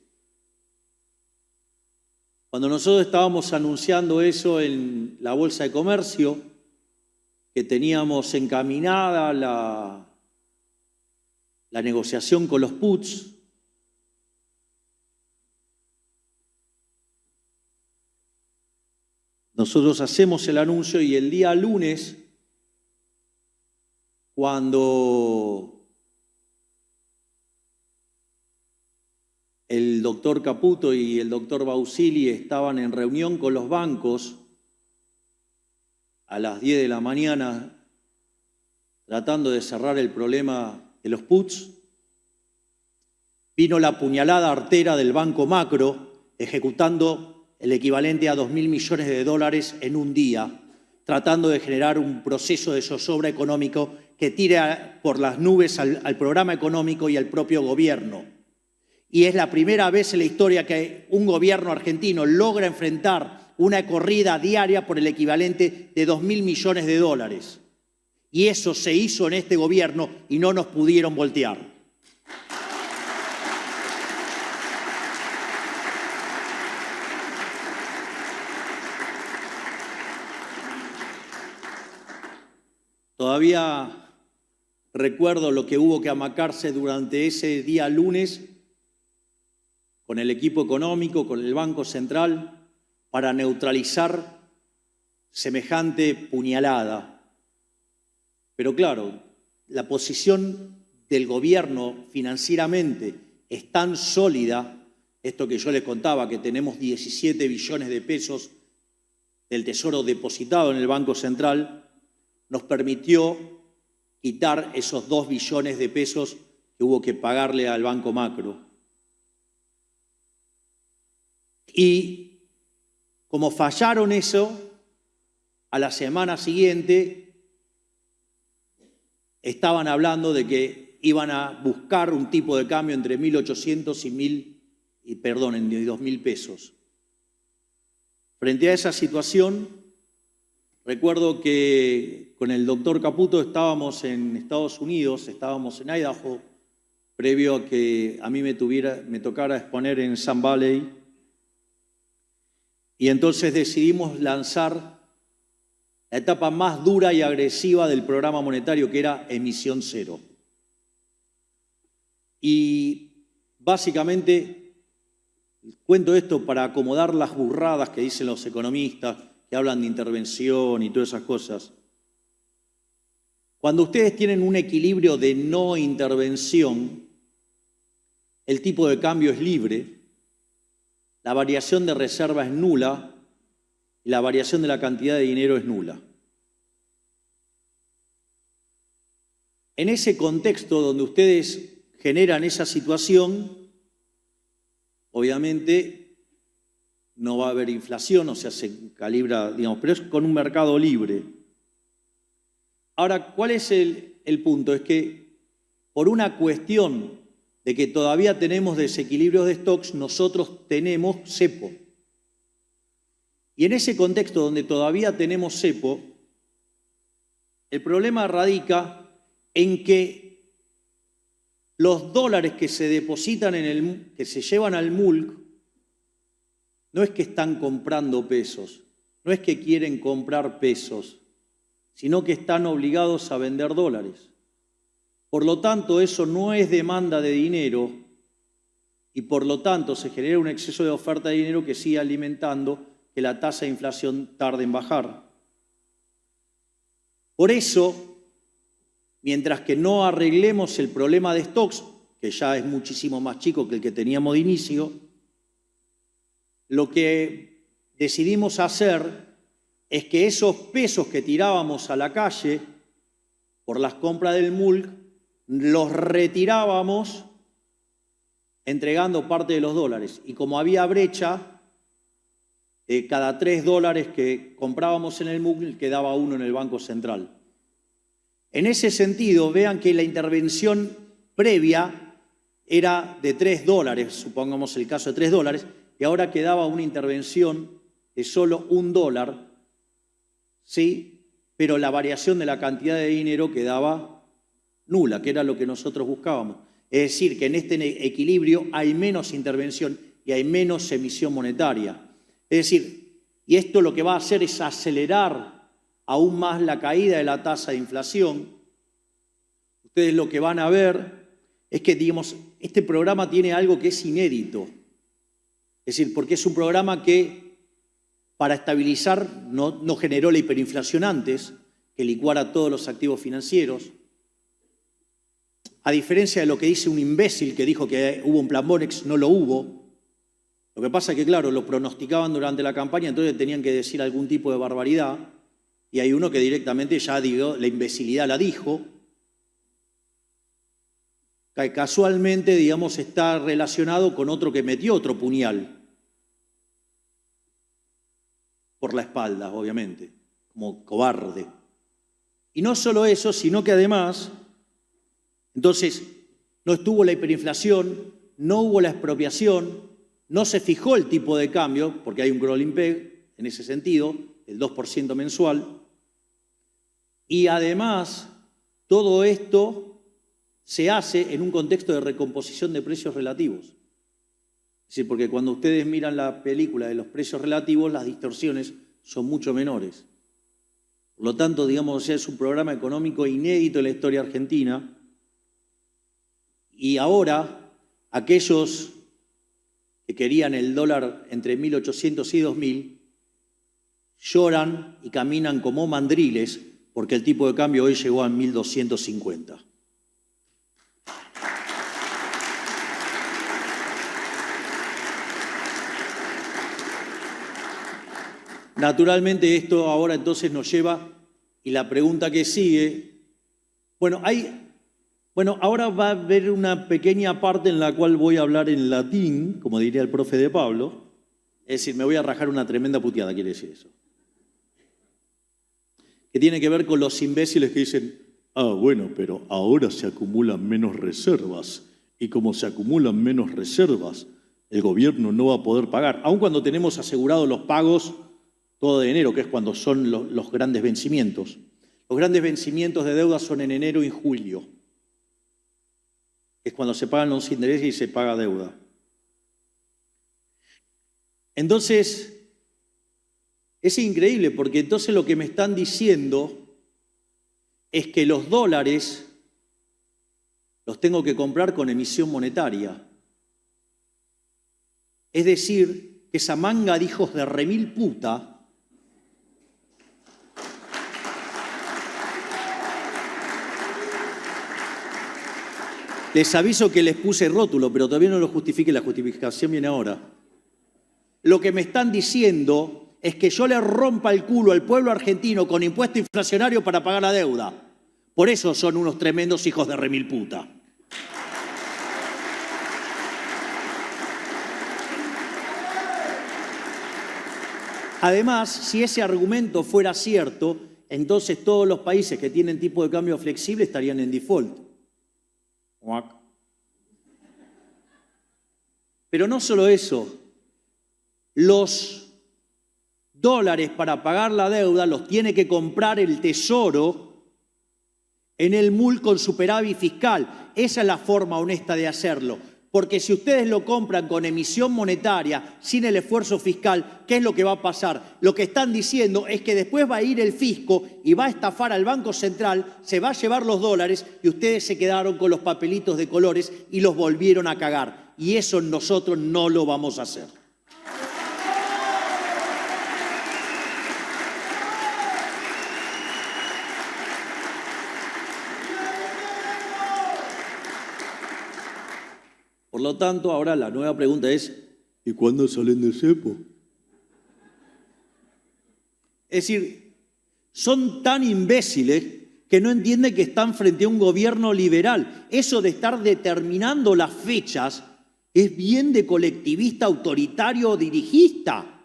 S1: Cuando nosotros estábamos anunciando eso en la Bolsa de Comercio, que teníamos encaminada la negociación con los puts, nosotros hacemos el anuncio y el día lunes, cuando el doctor Caputo y el doctor Bausili estaban en reunión con los bancos a las 10 de la mañana tratando de cerrar el problema de los puts, vino la puñalada artera del Banco Macro ejecutando el equivalente a 2.000 millones de dólares en un día, tratando de generar un proceso de zozobra económico que tire por las nubes al programa económico y al propio gobierno. Y es la primera vez en la historia que un gobierno argentino logra enfrentar una corrida diaria por el equivalente de 2.000 millones de dólares. Y eso se hizo en este gobierno y no nos pudieron voltear. Todavía recuerdo lo que hubo que amacarse durante ese día lunes con el equipo económico, con el Banco Central, para neutralizar semejante puñalada. Pero claro, la posición del gobierno financieramente es tan sólida, esto que yo les contaba, que tenemos 17 billones de pesos del Tesoro depositado en el Banco Central, nos permitió quitar esos 2 billones de pesos que hubo que pagarle al Banco Macro. Y como fallaron eso, a la semana siguiente estaban hablando de que iban a buscar un tipo de cambio entre 1.800 y 2.000 pesos. Frente a esa situación, recuerdo que con el doctor Caputo estábamos en Estados Unidos, estábamos en Idaho, previo a que a mí me tocara exponer en Sun Valley, y entonces decidimos lanzar la etapa más dura y agresiva del programa monetario, que era emisión cero. Y básicamente cuento esto para acomodar las burradas que dicen los economistas, que hablan de intervención y todas esas cosas. Cuando ustedes tienen un equilibrio de no intervención, el tipo de cambio es libre, la variación de reserva es nula y la variación de la cantidad de dinero es nula. En ese contexto donde ustedes generan esa situación, obviamente no va a haber inflación, o sea, se calibra, digamos, pero es con un mercado libre. Ahora, ¿cuál es el punto? Es que por una cuestión de que todavía tenemos desequilibrios de stocks, nosotros tenemos cepo. Y en ese contexto donde todavía tenemos cepo, el problema radica en que los dólares que se depositan que se llevan al MULC, no es que están comprando pesos, no es que quieren comprar pesos, sino que están obligados a vender dólares. Por lo tanto, eso no es demanda de dinero y por lo tanto se genera un exceso de oferta de dinero que sigue alimentando que la tasa de inflación tarde en bajar. Por eso, mientras que no arreglemos el problema de stocks, que ya es muchísimo más chico que el que teníamos de inicio, lo que decidimos hacer es que esos pesos que tirábamos a la calle por las compras del MULC, los retirábamos entregando parte de los dólares. Y como había brecha, cada 3 dólares que comprábamos en el MULC quedaba uno en el Banco Central. En ese sentido, vean que la intervención previa era de 3 dólares, supongamos el caso de 3 dólares, y ahora quedaba una intervención de solo $1, ¿sí? Pero la variación de la cantidad de dinero quedaba nula, que era lo que nosotros buscábamos. Es decir, que en este equilibrio hay menos intervención y hay menos emisión monetaria. Es decir, y esto lo que va a hacer es acelerar aún más la caída de la tasa de inflación. Ustedes lo que van a ver es que, digamos, este programa tiene algo que es inédito. Es decir, porque es un programa que para estabilizar no generó la hiperinflación antes, que licuara todos los activos financieros. A diferencia de lo que dice un imbécil que dijo que hubo un plan Bonex, no lo hubo. Lo que pasa es que, claro, lo pronosticaban durante la campaña, entonces tenían que decir algún tipo de barbaridad, y hay uno que directamente ya digo, la imbecilidad la dijo. Casualmente, digamos, está relacionado con otro que metió otro puñal por la espalda, obviamente, como cobarde. Y no solo eso, sino que además, entonces, no estuvo la hiperinflación, no hubo la expropiación, no se fijó el tipo de cambio, porque hay un crawling peg en ese sentido, el 2% mensual, y además todo esto se hace en un contexto de recomposición de precios relativos. Es decir, porque cuando ustedes miran la película de los precios relativos, las distorsiones son mucho menores. Por lo tanto, digamos, o sea, es un programa económico inédito en la historia argentina. Y ahora, aquellos que querían el dólar entre 1.800 y 2.000, lloran y caminan como mandriles porque el tipo de cambio hoy llegó a 1.250. Naturalmente esto ahora entonces nos lleva, y la pregunta que sigue, bueno, ahora va a haber una pequeña parte en la cual voy a hablar en latín, como diría el profe de Pablo, es decir, me voy a rajar una tremenda puteada, quiere decir eso. Que tiene que ver con los imbéciles que dicen, bueno, pero ahora se acumulan menos reservas, y como se acumulan menos reservas, el gobierno no va a poder pagar, aun cuando tenemos asegurados los pagos todo de enero, que es cuando son los grandes vencimientos. Los grandes vencimientos de deuda son en enero y julio. Es cuando se pagan los intereses y se paga deuda. Entonces, es increíble porque entonces lo que me están diciendo es que los dólares los tengo que comprar con emisión monetaria. Es decir, que esa manga de hijos de remil puta les aviso que les puse rótulo, pero todavía no lo justifique, la justificación viene ahora. Lo que me están diciendo es que yo le rompa el culo al pueblo argentino con impuesto inflacionario para pagar la deuda. Por eso son unos tremendos hijos de remil puta. Además, si ese argumento fuera cierto, entonces todos los países que tienen tipo de cambio flexible estarían en default. Pero no solo eso, los dólares para pagar la deuda los tiene que comprar el Tesoro en el MUL con superávit fiscal. Esa es la forma honesta de hacerlo. Porque si ustedes lo compran con emisión monetaria, sin el esfuerzo fiscal, ¿qué es lo que va a pasar? Lo que están diciendo es que después va a ir el fisco y va a estafar al Banco Central, se va a llevar los dólares y ustedes se quedaron con los papelitos de colores y los volvieron a cagar. Y eso nosotros no lo vamos a hacer. Por lo tanto, ahora la nueva pregunta es, ¿y cuándo salen del cepo? Es decir, son tan imbéciles que no entienden que están frente a un gobierno liberal. Eso de estar determinando las fechas es bien de colectivista, autoritario o dirigista.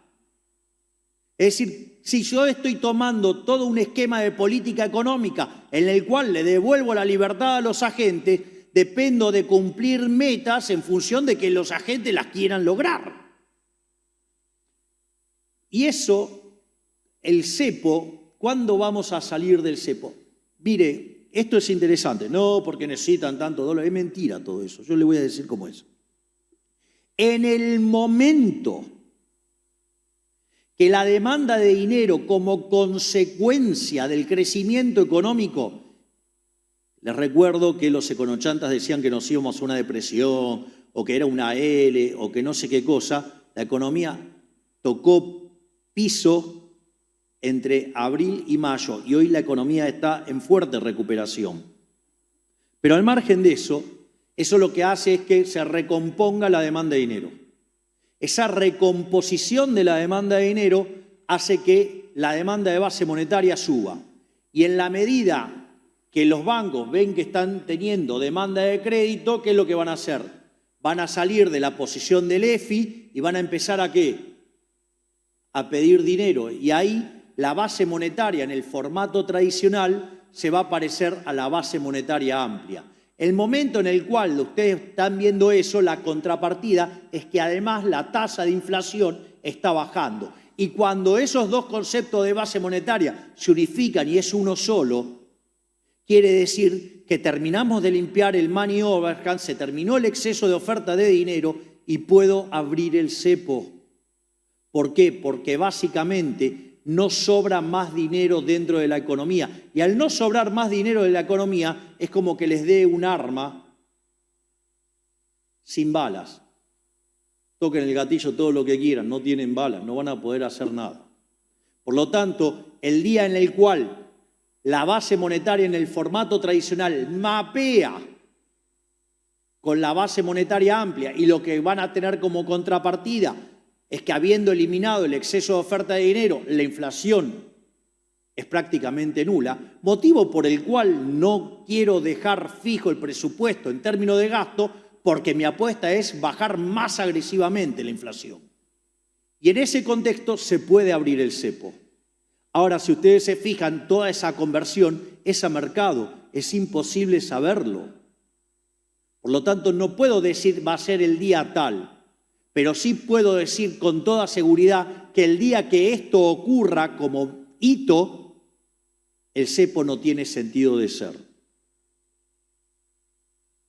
S1: Es decir, si yo estoy tomando todo un esquema de política económica en el cual le devuelvo la libertad a los agentes, dependo de cumplir metas en función de que los agentes las quieran lograr. Y eso, el cepo, ¿cuándo vamos a salir del cepo? Mire, esto es interesante. No, porque necesitan tanto dólar. Es mentira todo eso. Yo le voy a decir cómo es. En el momento que la demanda de dinero como consecuencia del crecimiento económico, les recuerdo que los econochantas decían que nos íbamos a una depresión, o que era una L, o que no sé qué cosa. La economía tocó piso entre abril y mayo, y hoy la economía está en fuerte recuperación. Pero al margen de eso, eso lo que hace es que se recomponga la demanda de dinero. Esa recomposición de la demanda de dinero hace que la demanda de base monetaria suba. Y en la medida que los bancos ven que están teniendo demanda de crédito, ¿qué es lo que van a hacer? Van a salir de la posición del EFI y van a empezar ¿a qué? A pedir dinero. Y ahí la base monetaria en el formato tradicional se va a parecer a la base monetaria amplia. El momento en el cual ustedes están viendo eso, la contrapartida es que además la tasa de inflación está bajando. Y cuando esos dos conceptos de base monetaria se unifican y es uno solo, quiere decir que terminamos de limpiar el money overhang, se terminó el exceso de oferta de dinero y puedo abrir el cepo. ¿Por qué? Porque básicamente no sobra más dinero dentro de la economía. Y al no sobrar más dinero de la economía, es como que les dé un arma sin balas. Toquen el gatillo todo lo que quieran, no tienen balas, no van a poder hacer nada. Por lo tanto, el día en el cual la base monetaria en el formato tradicional mapea con la base monetaria amplia y lo que van a tener como contrapartida es que habiendo eliminado el exceso de oferta de dinero, la inflación es prácticamente nula, motivo por el cual no quiero dejar fijo el presupuesto en términos de gasto, porque mi apuesta es bajar más agresivamente la inflación. Y en ese contexto se puede abrir el cepo. Ahora, si ustedes se fijan, toda esa conversión es a mercado, es imposible saberlo. Por lo tanto, no puedo decir va a ser el día tal, pero sí puedo decir con toda seguridad que el día que esto ocurra como hito, el cepo no tiene sentido de ser.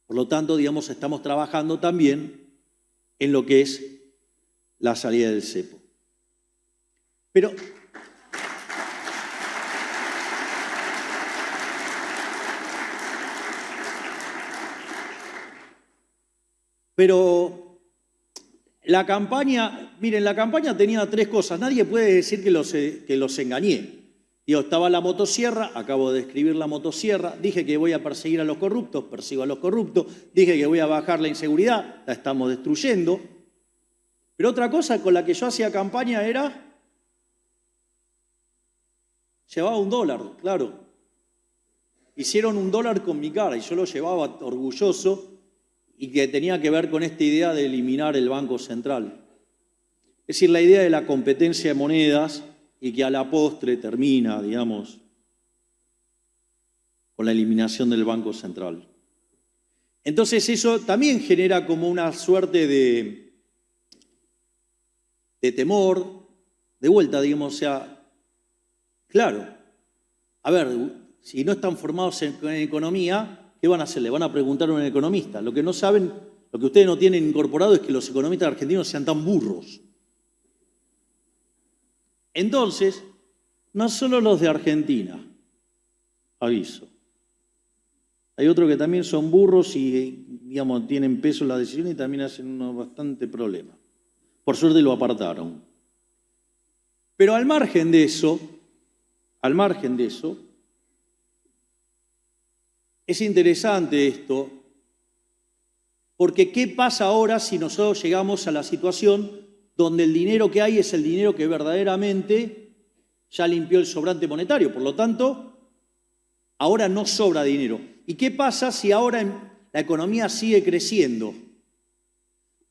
S1: Por lo tanto, digamos, estamos trabajando también en lo que es la salida del cepo. Pero la campaña, miren, la campaña tenía tres cosas. Nadie puede decir que los engañé. Yo estaba en la motosierra, acabo de escribir la motosierra, dije que voy a perseguir a los corruptos, persigo a los corruptos, dije que voy a bajar la inseguridad, la estamos destruyendo. Pero otra cosa con la que yo hacía campaña era, llevaba $1, claro. Hicieron $1 con mi cara y yo lo llevaba orgulloso y que tenía que ver con esta idea de eliminar el Banco Central. Es decir, la idea de la competencia de monedas y que a la postre termina, digamos, con la eliminación del Banco Central. Entonces eso también genera como una suerte de temor, de vuelta, digamos, o sea, claro, a ver, si no están formados en economía, ¿qué van a hacer? Le van a preguntar a un economista. Lo que no saben, lo que ustedes no tienen incorporado es que los economistas argentinos sean tan burros. Entonces, no solo los de Argentina, aviso. Hay otros que también son burros y, digamos, tienen peso en la decisión y también hacen unos bastante problemas. Por suerte lo apartaron. Pero al margen de eso, es interesante esto, porque ¿qué pasa ahora si nosotros llegamos a la situación donde el dinero que hay es el dinero que verdaderamente ya limpió el sobrante monetario? Por lo tanto, ahora no sobra dinero. ¿Y qué pasa si ahora la economía sigue creciendo?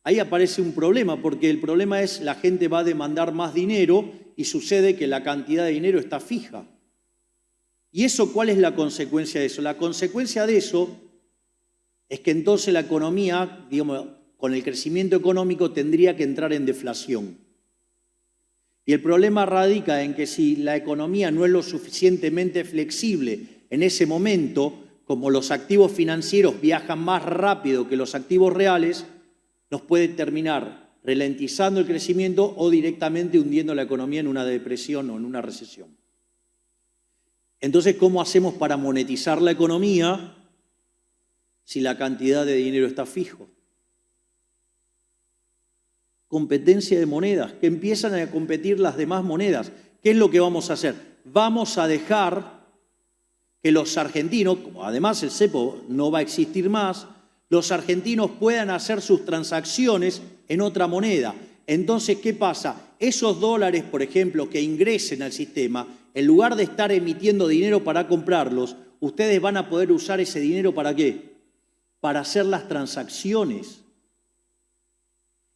S1: Ahí aparece un problema, porque el problema es la gente va a demandar más dinero y sucede que la cantidad de dinero está fija. ¿Y eso cuál es la consecuencia de eso? La consecuencia de eso es que entonces la economía, digamos, con el crecimiento económico tendría que entrar en deflación. Y el problema radica en que si la economía no es lo suficientemente flexible en ese momento, como los activos financieros viajan más rápido que los activos reales, nos puede terminar ralentizando el crecimiento o directamente hundiendo la economía en una depresión o en una recesión. Entonces, ¿cómo hacemos para monetizar la economía si la cantidad de dinero está fijo? Competencia de monedas, que empiezan a competir las demás monedas. ¿Qué es lo que vamos a hacer? Vamos a dejar que los argentinos, como además el cepo no va a existir más, los argentinos puedan hacer sus transacciones en otra moneda. Entonces, ¿qué pasa? Esos dólares, por ejemplo, que ingresen al sistema, en lugar de estar emitiendo dinero para comprarlos, ustedes van a poder usar ese dinero ¿para qué? Para hacer las transacciones.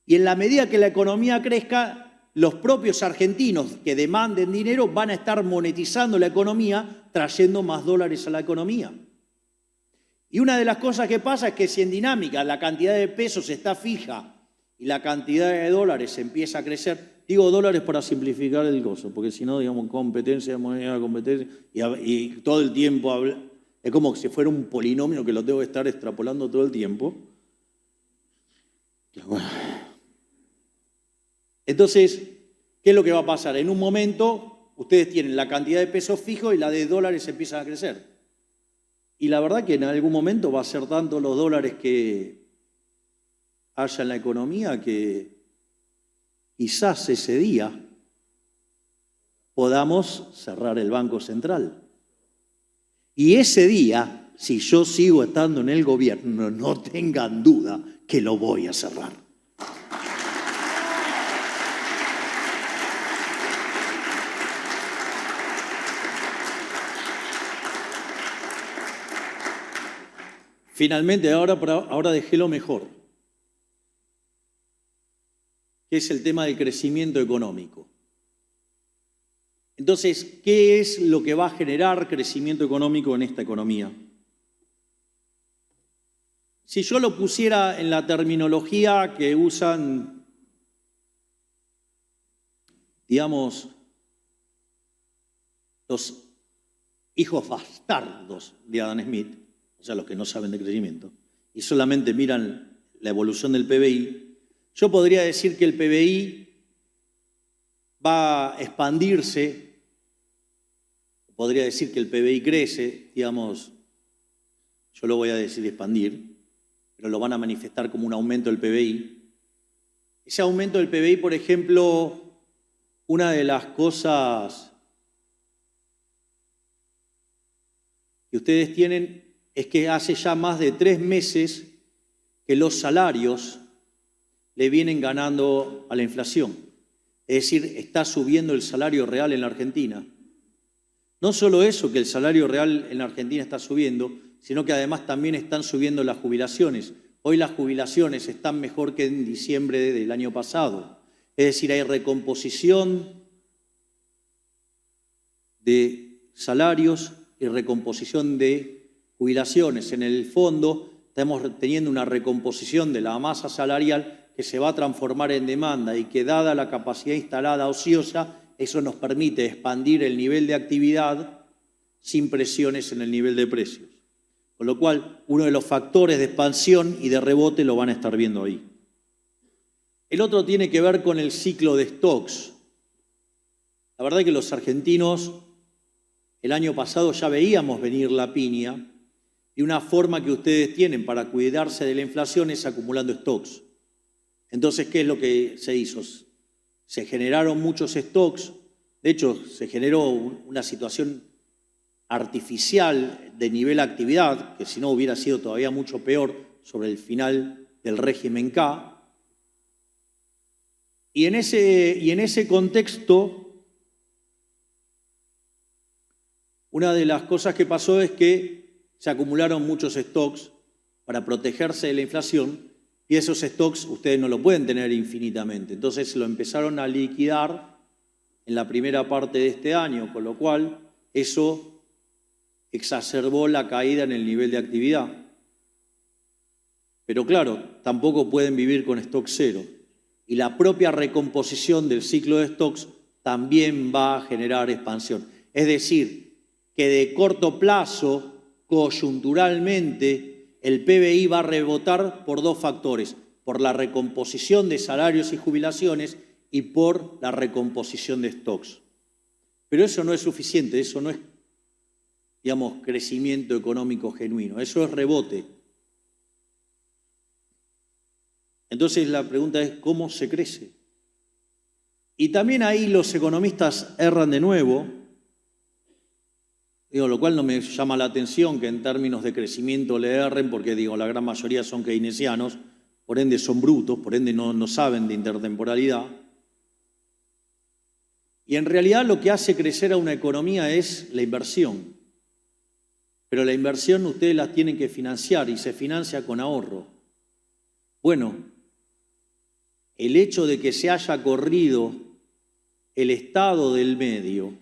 S1: Y en la medida que la economía crezca, los propios argentinos que demanden dinero van a estar monetizando la economía, trayendo más dólares a la economía. Y una de las cosas que pasa es que si en dinámica la cantidad de pesos está fija y la cantidad de dólares empieza a crecer, digo dólares para simplificar el gozo, porque si no, digamos, competencia, moneda, competencia, y todo el tiempo habla, es como si fuera un polinomio que lo tengo que estar extrapolando todo el tiempo. Entonces, ¿qué es lo que va a pasar? En un momento ustedes tienen la cantidad de pesos fijos y la de dólares empiezan a crecer. Y la verdad que en algún momento va a ser tanto los dólares que haya en la economía que quizás ese día podamos cerrar el Banco Central. Y ese día, si yo sigo estando en el gobierno, no tengan duda que lo voy a cerrar. Finalmente, ahora dejé lo mejor, que es el tema del crecimiento económico. Entonces, ¿qué es lo que va a generar crecimiento económico en esta economía? Si yo lo pusiera en la terminología que usan, digamos, los hijos bastardos de Adam Smith, o sea, los que no saben de crecimiento, y solamente miran la evolución del PBI, yo podría decir que el PBI va a expandirse, podría decir que el PBI crece, digamos, yo lo voy a decir expandir, pero lo van a manifestar como un aumento del PBI. Ese aumento del PBI, por ejemplo, una de las cosas que ustedes tienen es que hace ya más de 3 meses que los salarios le vienen ganando a la inflación. Es decir, está subiendo el salario real en la Argentina. No solo eso, que el salario real en la Argentina está subiendo, sino que además también están subiendo las jubilaciones. Hoy las jubilaciones están mejor que en diciembre del año pasado. Es decir, hay recomposición de salarios y recomposición de jubilaciones. En el fondo estamos teniendo una recomposición de la masa salarial que se va a transformar en demanda y que, dada la capacidad instalada ociosa, eso nos permite expandir el nivel de actividad sin presiones en el nivel de precios. Con lo cual, uno de los factores de expansión y de rebote lo van a estar viendo ahí. El otro tiene que ver con el ciclo de stocks. La verdad es que los argentinos el año pasado ya veíamos venir la piña, y una forma que ustedes tienen para cuidarse de la inflación es acumulando stocks. Entonces, ¿qué es lo que se hizo? Se generaron muchos stocks. De hecho, se generó una situación artificial de nivel de actividad, que si no hubiera sido todavía mucho peor sobre el final del régimen K. Y en ese contexto, una de las cosas que pasó es que se acumularon muchos stocks para protegerse de la inflación, y esos stocks ustedes no lo pueden tener infinitamente. Entonces lo empezaron a liquidar en la primera parte de este año, con lo cual eso exacerbó la caída en el nivel de actividad. Pero claro, tampoco pueden vivir con stock cero. Y la propia recomposición del ciclo de stocks también va a generar expansión. Es decir, que de corto plazo, coyunturalmente, el PBI va a rebotar por 2 factores: por la recomposición de salarios y jubilaciones y por la recomposición de stocks. Pero eso no es suficiente, eso no es, digamos, crecimiento económico genuino, eso es rebote. Entonces la pregunta es, ¿cómo se crece? Y también ahí los economistas erran de nuevo. Lo cual no me llama la atención que en términos de crecimiento le erren, porque la gran mayoría son keynesianos, por ende son brutos, por ende no saben de intertemporalidad. Y en realidad lo que hace crecer a una economía es la inversión. Pero la inversión ustedes la tienen que financiar y se financia con ahorro. Bueno, el hecho de que se haya corrido el Estado del medio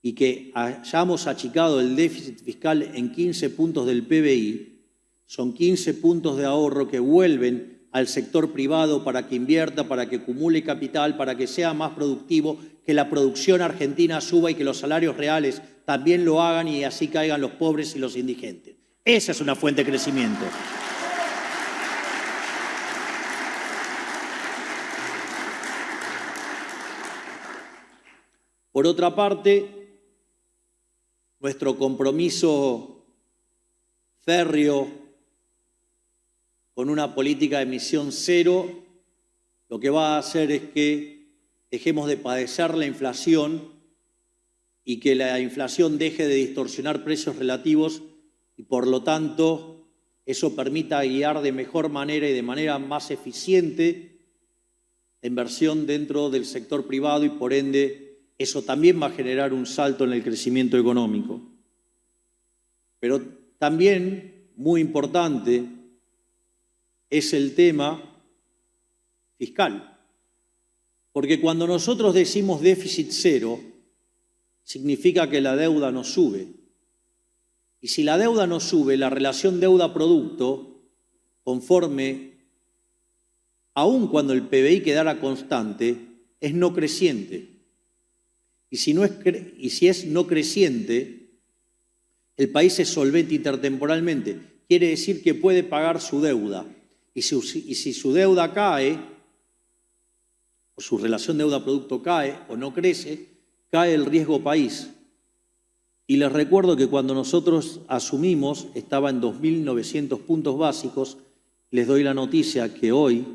S1: y que hayamos achicado el déficit fiscal en 15 puntos del PBI, son 15 puntos de ahorro que vuelven al sector privado para que invierta, para que acumule capital, para que sea más productivo, que la producción argentina suba y que los salarios reales también lo hagan y así caigan los pobres y los indigentes. Esa es una fuente de crecimiento. Por otra parte, nuestro compromiso férreo con una política de emisión cero, lo que va a hacer es que dejemos de padecer la inflación y que la inflación deje de distorsionar precios relativos y, por lo tanto, eso permita guiar de mejor manera y de manera más eficiente la inversión dentro del sector privado y, por ende, eso también va a generar un salto en el crecimiento económico. Pero también, muy importante, es el tema fiscal. Porque cuando nosotros decimos déficit cero, significa que la deuda no sube. Y si la deuda no sube, la relación deuda-producto, conforme, aun cuando el PBI quedara constante, es no creciente. Y si es no creciente, el país es solvente intertemporalmente. Quiere decir que puede pagar su deuda. Y si su deuda cae, o su relación deuda-producto cae o no crece, cae el riesgo país. Y les recuerdo que cuando nosotros asumimos estaba en 2.900 puntos básicos. Les doy la noticia que hoy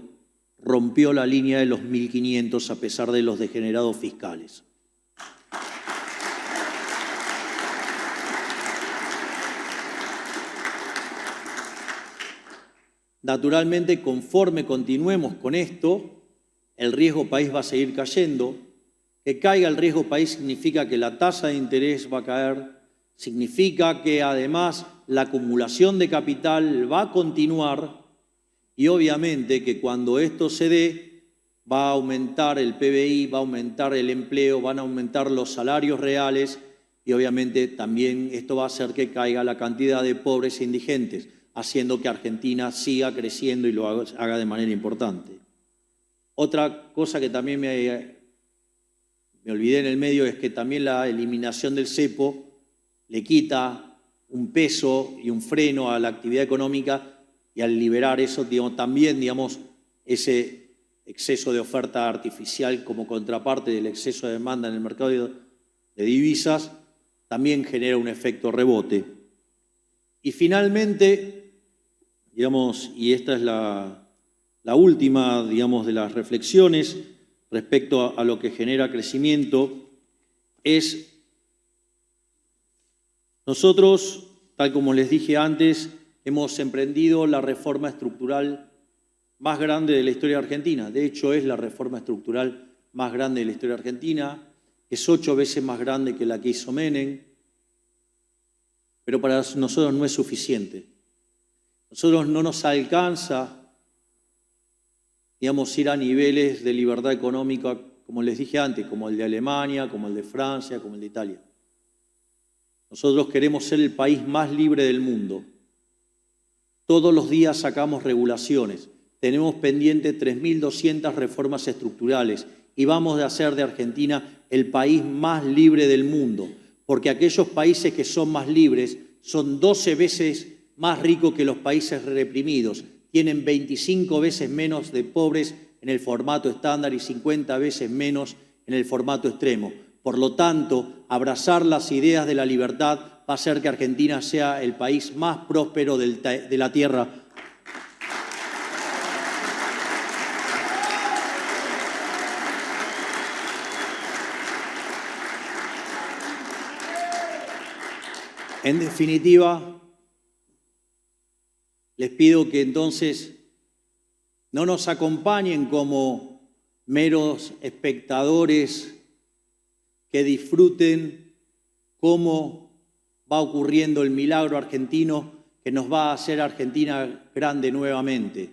S1: rompió la línea de los 1.500 a pesar de los degenerados fiscales. Naturalmente, conforme continuemos con esto, el riesgo país va a seguir cayendo. Que caiga el riesgo país significa que la tasa de interés va a caer, significa que además la acumulación de capital va a continuar y obviamente que cuando esto se dé va a aumentar el PBI, va a aumentar el empleo, van a aumentar los salarios reales y obviamente también esto va a hacer que caiga la cantidad de pobres e indigentes, haciendo que Argentina siga creciendo y lo haga de manera importante. Otra cosa que también me olvidé en el medio es que también la eliminación del cepo le quita un peso y un freno a la actividad económica y al liberar eso, también ese exceso de oferta artificial como contraparte del exceso de demanda en el mercado de divisas, también genera un efecto rebote. Y finalmente, y esta es la última, de las reflexiones respecto a lo que genera crecimiento, es nosotros, tal como les dije antes, hemos emprendido la reforma estructural más grande de la historia argentina. De hecho, es la reforma estructural más grande de la historia argentina, es 8 veces más grande que la que hizo Menem, pero para nosotros no es suficiente. Nosotros no nos alcanza ir a niveles de libertad económica, como les dije antes, como el de Alemania, como el de Francia, como el de Italia. Nosotros queremos ser el país más libre del mundo. Todos los días sacamos regulaciones. Tenemos pendiente 3.200 reformas estructurales y vamos a hacer de Argentina el país más libre del mundo, porque aquellos países que son más libres son 12 veces más ricos que los países reprimidos. Tienen 25 veces menos de pobres en el formato estándar y 50 veces menos en el formato extremo. Por lo tanto, abrazar las ideas de la libertad va a hacer que Argentina sea el país más próspero de la Tierra. En definitiva, les pido que entonces no nos acompañen como meros espectadores que disfruten cómo va ocurriendo el milagro argentino que nos va a hacer Argentina grande nuevamente.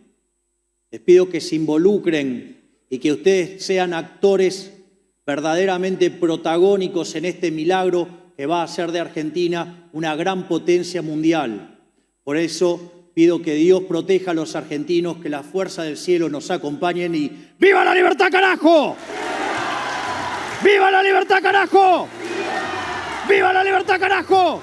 S1: Les pido que se involucren y que ustedes sean actores verdaderamente protagónicos en este milagro que va a hacer de Argentina una gran potencia mundial. Por eso pido que Dios proteja a los argentinos, que las fuerzas del cielo nos acompañen y ¡viva la libertad, carajo! ¡Viva la libertad, carajo! ¡Viva la libertad, carajo!